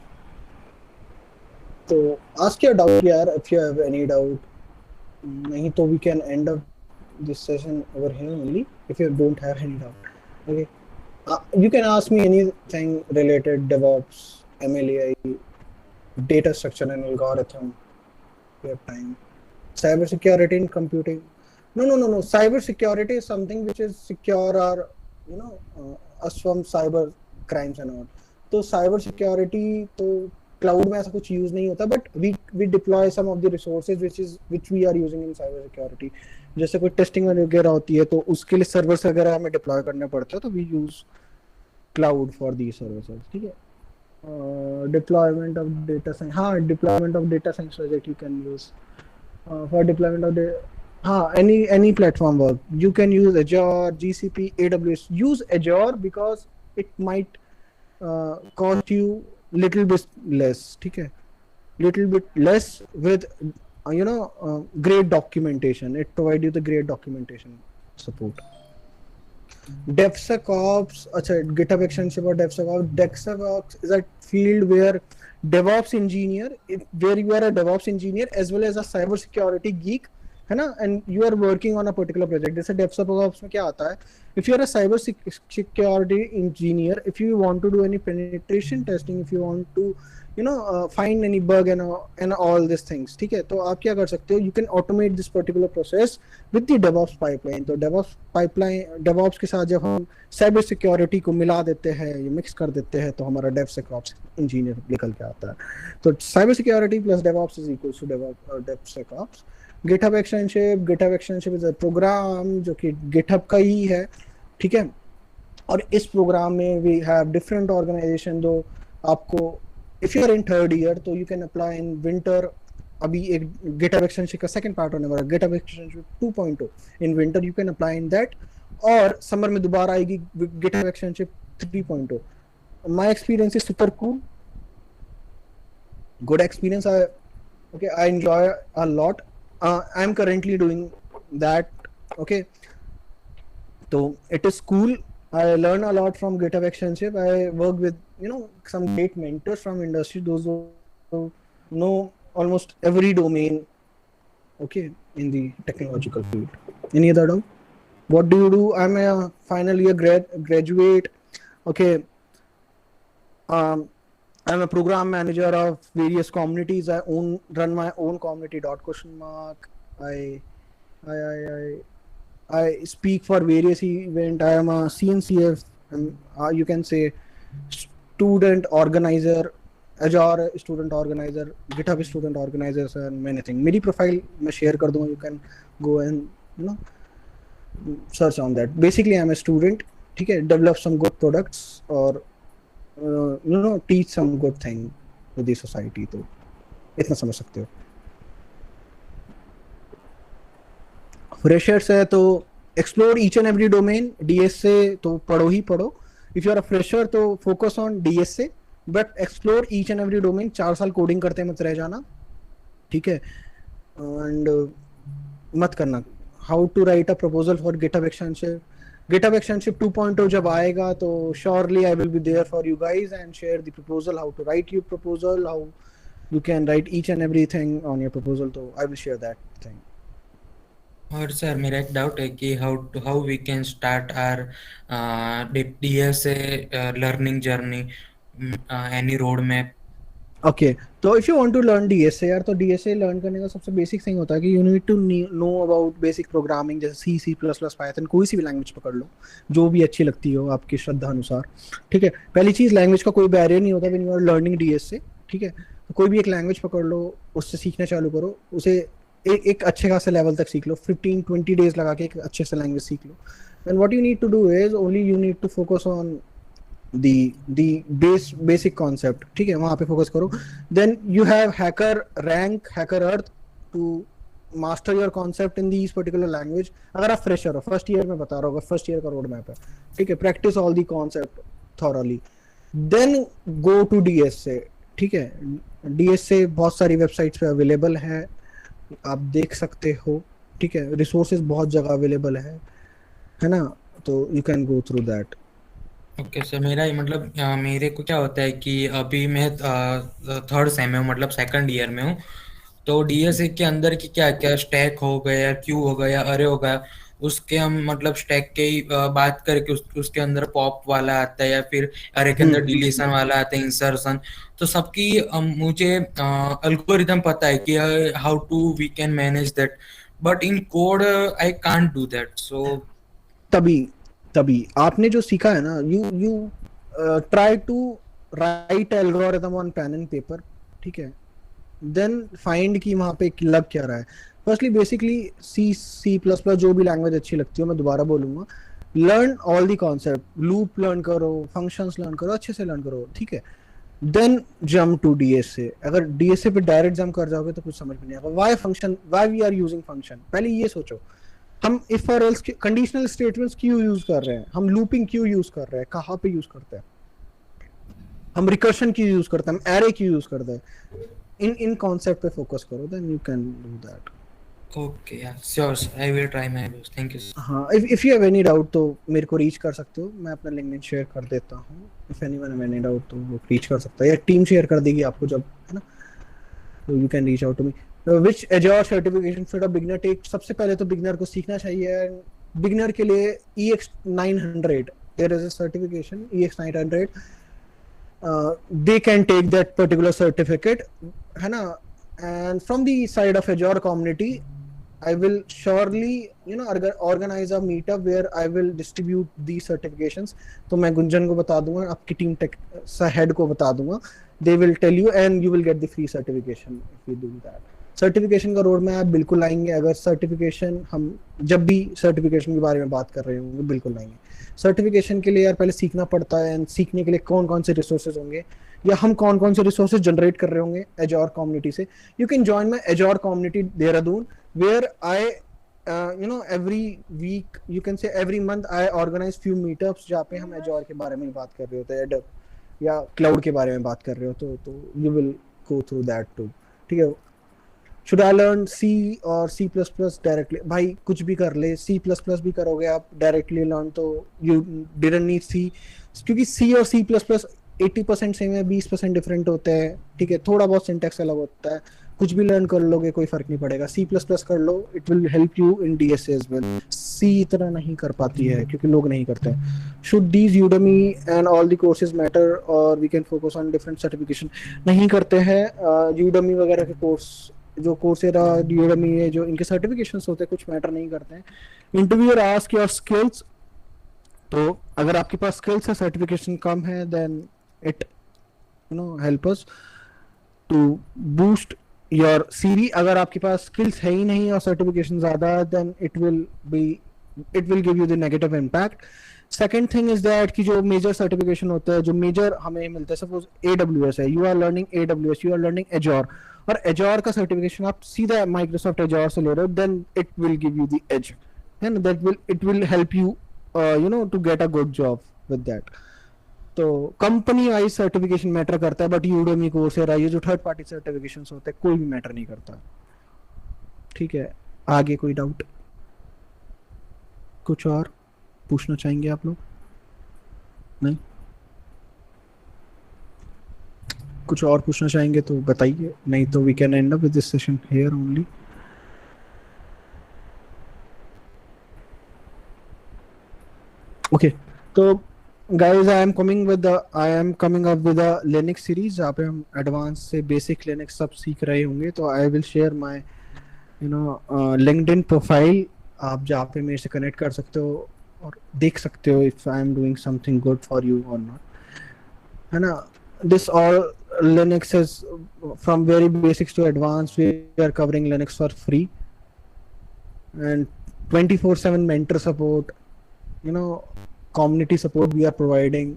So ask your doubt यार, if you have any doubt. नहीं तो we can end up this session over here only if you don't have any doubt. Okay. You can ask me anything related DevOps, MLAI, data structure and algorithm. You have time. Cyber security in computing. No. Cyber security is something which is secure or us from cyber crimes and all. तो cyber security तो cloud में ऐसा कुछ use नहीं होता, but we deploy some of the resources which we are using in cyber security. जैसे कोई testing वगैरह होती है तो उसके लिए servers वगैरह हमें deploy करने पड़ते हैं, तो we use cloud for these services, ठीक है। Deployment of data science, हाँ, deployment of data science project you can use. For deployment of the any platform work, you can use Azure, GCP, AWS. Use Azure because it might cost you little bit less, ठीक है, little bit less with great documentation. It provide you the great documentation support. DevSecOps, अच्छा, GitHub extension for DevSecOps. DevSecOps is a field where DevOps engineer, where you are a DevOps engineer as well as a cyber security geek, है ना, and you are working on a particular project. जैसे DevSecOps में क्या आता है, if you are a cyber security engineer, if you want to do any penetration testing, if you want to find any bug and all these things, ठीक है, तो आप क्या कर सकते हो, you can automate this particular process with the DevOps pipeline. तो DevOps pipeline, DevOps के साथ जब हम cyber security को मिला देते हैं, ये mix कर देते हैं, तो हमारा DevSecOps engineer निकल के आता है। तो cyber security plus DevOps is equals to DevSecOps. GitHub extension is a program जो कि GitHub का ही है, ठीक है, और इस प्रोग्राम में we have different organization, दो आपको if you are in third year तो you can apply in winter, अभी एक GitHub extension का second part होने वाला, GitHub extension 2.0 in winter you can apply in that, और summer में दोबारा आएगी GitHub extension 3.0. My experience is super cool, good experience. I enjoy a lot. I am currently doing that, okay, so it is cool. I learn a lot from GitHub extension. I work with some great mentors from industry, those who know almost every domain, okay, in the technological field. Any other doubt? What do you do? I'm a final year graduate, okay. I'm a program manager of various communities. I run my own community. I speak for various events. I am a CNCF, you can say student organizer, Azure student organizer, GitHub student organizers, and many things. मेरी profile मैं share कर दूँगा. You can go and search on that. Basically, I'm a student. ठीक है, develop some good products or teach some good thing to the society. तो इतना समझ सकते हो. Freshers है तो explore each and every domain. DSA तो पढ़ो ही पढ़ो, if you are a fresher तो focus on DSA, but explore each and every domain. 4 साल कोडिंग करते मत रह जाना, ठीक है। एंड मत करना how to write a proposal for GitHub extension. GitHub extension 2.0 जब आएगा तो surely I will be there for you guys and share the proposal, how to write your proposal, how you can write each and everything on your proposal, तो I will share that thing. और sir मेरा एक doubt है कि how we can start our DSA learning journey, any road map? Okay, तो if you want to learn DSA यार, तो DSA learn करने का सबसे बेसिक थिंग होता है कि you need to know about basic programming, जैसे C, C++, Python, कोई सी भी लैंग्वेज पकड़ लो जो भी अच्छी लगती हो आपकी श्रद्धा अनुसार, ठीक है। पहली चीज़, लैंग्वेज का कोई बैरियर नहीं होता when you are learning DSA, ठीक है। तो कोई भी एक लैंग्वेज पकड़ लो, उससे सीखना चालू करो, उसे एक अच्छे खासे लेवल तक सीख लो, 15-20 डेज लगा के एक अच्छे से लैंग्वेज सीख लो। And what you need to do is only you need to focus on the basic concept, ठीक है, वहां पे फोकस करो। then you have hacker rank, hacker earth to master your concept in these particular language। अगर आप fresher हो, first year में बता रहा हूँ, फर्स्ट ईयर का रोड मैप है, ठीक है। Practice all the concept thoroughly, then go to DSA, ठीक है। डीएसए बहुत सारी वेबसाइट्स पे अवेलेबल है, आप देख सकते हो, ठीक है। रिसोर्सेज बहुत जगह अवेलेबल है ना, तो you can go through that. Okay sir, मेरा मतलब मेरे को क्या होता है कि अभी मैं थर्ड सेम में हूँ, मतलब सेकंड ईयर में हूँ। तो डीएसए के अंदर की क्या क्या स्टैक हो गया, क्यू हो गया, अरे हो गया, उसके हम मतलब स्टैक के ही बात करके उसके अंदर पॉप वाला आता है या फिर अरे के अंदर डिलीशन वाला आता है, इंसर्शन। तो सबकी मुझे अल्गोरिथम पता है कि how to we can manage that, but in code I can't do that. So तभी आपने जो सीखा है ना, you try to write algorithm on pen and paper, ठीक है। देन फाइंड कि वहां पे लग क्या रहा है। फर्स्टली बेसिकली C++, जो भी लैंग्वेज अच्छी लगती हो, मैं दोबारा बोलूंगा, learn all the concept, loop learn करो, फंक्शंस लर्न करो, अच्छे से लर्न करो, ठीक है। Then jump to DSA. अगर डीएसए पे डायरेक्ट जंप कर जाओगे तो कुछ समझ में नहीं आएगा। Why we are using function, पहले ये सोचो। हम इफ और एल्स कंडीशनल स्टेटमेंट्स क्यों यूज कर रहे हैं, हम लूपिंग क्यों यूज कर रहे हैं, कहाँ पे यूज करते हैं, हम रिकर्शन क्यों यूज करते हैं, हम एरे क्यों यूज करते हैं, इन कॉन्सेप्ट पे फोकस करो, then you can do that. Okay, sure sir, I will try my best. Thank you sir. हाँ, if you have any doubt तो मेरे को रीच कर सकते हो, मैं अपना लिंक्डइन शेयर कर देता हूँ। If anyone have any doubt तो वो रीच कर सकता है, या टीम शेयर कर देगी आपको जब, है ना, तो you can reach out to me. Which Azure certification should a beginner take? सबसे पहले तो बिगिनर को सीखना चाहिए। बिगिनर के लिए EX900, there is a certification EX900, they can take that particular certificate, है ना। And from the side of Azure community, I will surely organize a meetup where I will distribute these certifications। तो मैं गुंजन को बता दूंगा, आपकी team take head को बता दूंगा, they will tell you and you will get the free certification if you do that। Certification का रोड में आप बिल्कुल लाएंगे। अगर सर्टिफिकेशन, हम जब भी सर्टिफिकेशन के बारे में बात कर रहे होंगे बिल्कुल लाएंगे। सर्टिफिकेशन के लिए यार पहले सीखना पड़ता है, एंड सीखने के लिए कौन कौन से रिसोर्सेज होंगे, या हम कौन कौन से रिसोर्सेज जनरेट कर रहे होंगे एजोर कम्युनिटी से। You can join my Azure community Dehradun, where I every week, you can say every month, I organize few meetups जहाँ पे हम एजोर के बारे में बात कर रहे होते हैं, या क्लाउड के बारे में बात कर रहे हो, तो you will go through that too, ठीक है। Should I learn C और C++ directly? भाई कुछ भी कर ले, C++ भी करोगे आप डायरेक्टली लर्न, तो you didn't need C, क्योंकि C और C++ 80% सेम है, 20% डिफरेंट होते हैं, ठीक है। थोड़ा बहुत सिंटैक्स अलग होता है, कुछ भी लर्न कर लोगे कोई फर्क नहीं पड़ेगा। C++ कर लो, it will help you in DSA as well. C इतना नहीं कर पाती है क्योंकि लोग नहीं करते। Should these Udemy and all the courses matter, और we can focus on different certification? नहीं करते हैं। Udemy वगैरह के कोर्स, जो कोर्सेरा, Udemy है, जो इनके सर्टिफिकेशंस होते हैं, कुछ मैटर नहीं करते हैं। इंटरव्यूअर आस्क योर स्किल्स, तो अगर आपके पास स्किल्स है, सर्टिफिकेशन कम है, then it help us to boost your CV। अगर आपके पास स्किल्स है ही नहीं और सर्टिफिकेशन ज्यादा, then it will give you the negative impact. Second thing is that कि जो मेजर सर्टिफिकेशन होता है, जो मेजर हमें मिलता है, सपोज AWS है, you are learning AWS, you are learning Azure, और Azure का सर्टिफिकेशन आप सीधा माइक्रोसॉफ्ट Azure से ले रहे हो, then it will give you the edge, and it will help you to get a good job with that. तो company wise certification matter करता है, बट यूडेमी कोर्सेरा ये जो थर्ड पार्टी सर्टिफिकेशन होते हैं कोई भी मैटर नहीं करता. ठीक है, आगे कोई डाउट, कुछ और पूछना चाहेंगे आप लोग? नहीं, कुछ और पूछना चाहेंगे तो बताइए, नहीं तो we can end up with this session here only. Okay, तो guys, I am coming up with a Linux series जहाँ पे हम एडवांस से बेसिक लिनक्स सब सीख रहे होंगे. तो I will share my LinkedIn profile, आप जहाँ पे मेरे से कनेक्ट कर सकते हो और देख सकते हो if I am doing something good for you or not, है ना. This all Linux is from very basics to advanced. We are covering Linux for free and 24/7 mentor support, community support we are providing,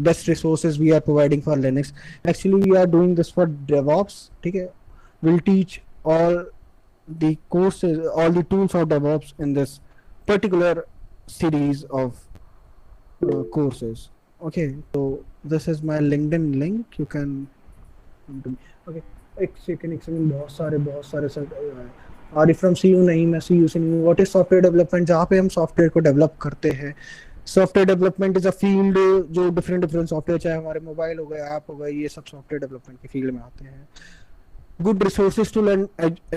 best resources we are providing for Linux. Actually we are doing this for DevOps. Okay, we'll teach all the courses, all the tools for DevOps in this particular series of courses. Okay, so this is my LinkedIn link, you can okay. एक second बहुत सारे sir are from CU नहीं, मैं CU से नहीं. What is software development, जहाँ पे हम सॉफ्टवेयर को डेवलप करते हैं. Software development is a field जो डिफरेंट सॉफ्टवेयर, चाहे हमारे मोबाइल हो गए, ऐप हो गए, ये सब सॉफ्टवेयर डेवलपमेंट की फील्ड में आते हैं. Good resources to learn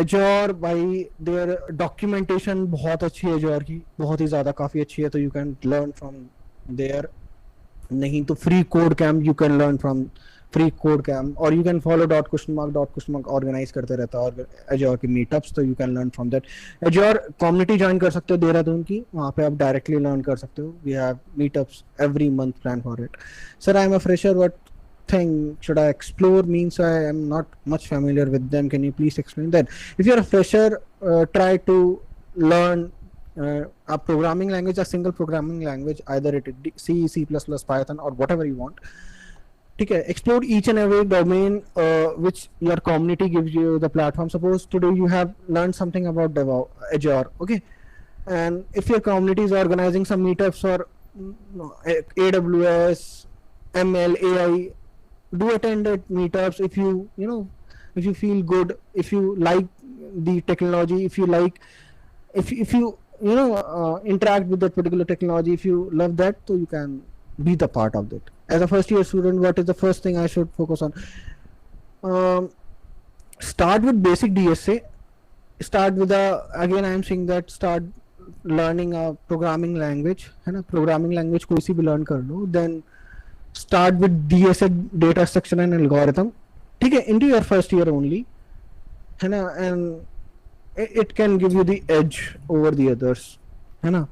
Azure, भाई देयर डॉक्यूमेंटेशन बहुत अच्छी है एजोर की, बहुत ही ज़्यादा काफ़ी अच्छी है, तो you can learn from there. नहीं तो Free Code Camp you can learn from Free Code Camp, और यू कैन फॉलो .कुशमार्क ऑर्गेनाइज करते रहता है और एजोर की मीटअप्स, तो you can learn from that. Azure community join कर सकते हो देहरादून की, वहाँ पे आप डायरेक्टली लर्न कर सकते हो. We have meetups every month plan for it. Sir I am a fresher, what thing should I explore? Means I am not much familiar with them, can you please explain that? If you're a fresher, try to learn a programming language, a single programming language, either it is C, C++, Python or whatever you want. ठीक है, explore each and every domain which your community gives you the platform. Suppose today you have learned something about DevOps, Azure, okay, and if your community is organizing some meetups for AWS, ML, AI, do attend at meetups. If if you feel good, if you like the technology, if you like, if you interact with that particular technology, if you love that, so you can be the part of that. As a first year student, what is the first thing I should focus on? Start with basic DSA. Start with again I am saying that start learning a programming language, है ना. programming language कोई सी भी learn कर लो. Then start with DSA, data structure and algorithm, ठीक है, into your first year only, है ना, and it can give you the edge over the others, है ना.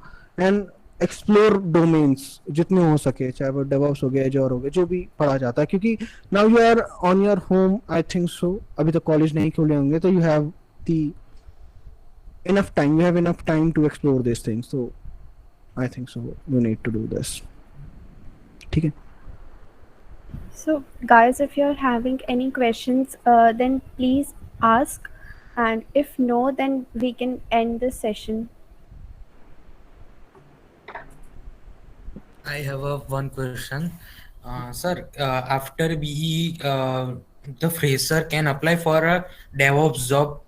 and explore domains जितने हो सके, चाहे वो DevOps हो गया, Azure हो गया, जो भी पढ़ा जाता है, क्योंकि now you are on your home, I think so, अभी तो कॉलेज नहीं खुले होंगे, तो you have enough time to explore these things. So I think so you need to do this, ठीक है. So guys, if you're having any questions, then please ask, and if no, then we can end this session. I have one question. Sir, after BE, the fresher can apply for a DevOps job?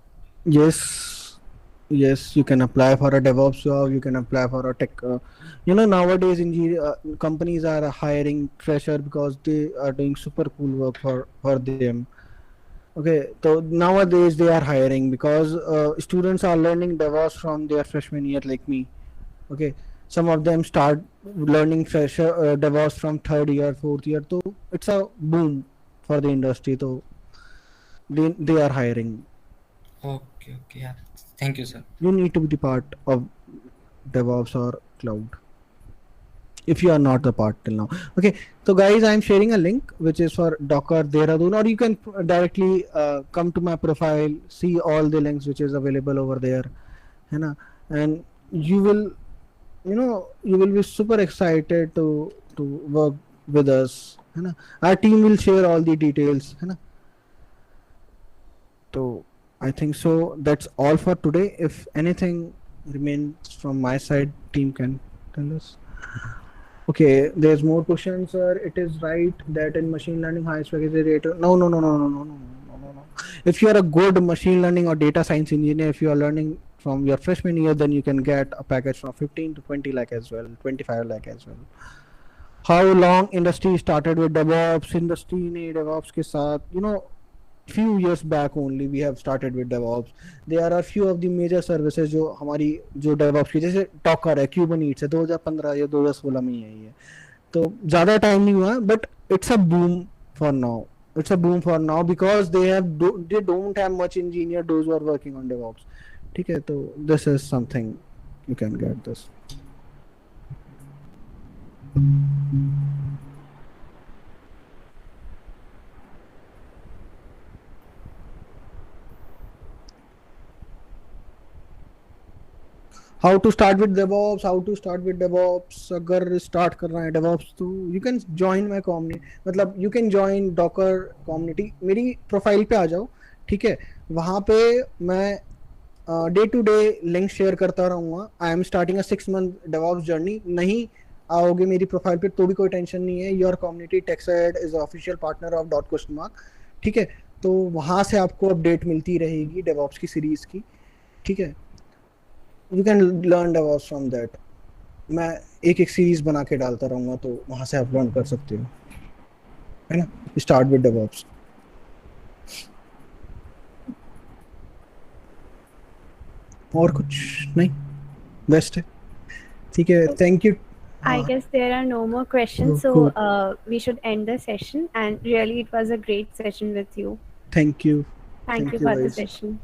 Yes, you can apply for a DevOps job, you can apply for a tech. Nowadays companies are hiring fresher because they are doing super cool work for them. Okay, so nowadays they are hiring because students are learning DevOps from their freshman year, like me. Okay, some of them start learning fresher DevOps from third year, fourth year, so it's a boom for the industry, so they are hiring. Okay, yeah. Thank you, sir. You need to be the part of DevOps or cloud if you are not the part till now. Okay, so guys, I am sharing a link which is for Docker Dehradun, or you can directly come to my profile, see all the links which is available over there, and you will be super excited to work with us. Our team will share all the details. So I think so that's all for today. If anything remains from my side, team can tell us. Okay, there's more questions, sir. It is right that in machine learning, highest package rate. No. If you are a good machine learning or data science engineer, if you are learning from your freshman year, then you can get a package from 15 to 20 lakh as well, 25 lakh as well. How long industry started with DevOps? Industry ने DevOps के साथ, few years back only we have started with DevOps. There are few of the major services जो हमारी जो DevOps की, जैसे Docker है, Kubernetes है, 2015 या 2016 में ही है, तो ज़्यादा टाइम नहीं हुआ, but it's a boom for now. It's a boom for now because they don't have much engineer those who are working on DevOps. ठीक है, तो this is something you can get this. How to start with DevOps? अगर start करना है DevOps तो you can join my community. मतलब you can join Docker community. मेरी profile पे आ जाओ, ठीक है, वहाँ पे मैं day to day link share करता रहूँगा. I am starting a 6 month DevOps journey. नहीं आओगे मेरी प्रोफाइल पे तो भी कोई टेंशन नहीं है. Your community TechSide is official partner of .mark. ठीक है, तो वहाँ से आपको अपडेट मिलती रहेगी DevOps की सीरीज की. ठीक है, you can learn DevOps from that. मैं एक सीरीज बना के डालता रहूँगा, तो वहाँ से आप लर्न कर सकते हो, है ना. Start with DevOps. और कुछ नहीं, बेस्ट है. ठीक है, thank you. I guess there are no more questions, so we should end the session. And really, it was a great session with you. Thank you. Thank you for the guys. session.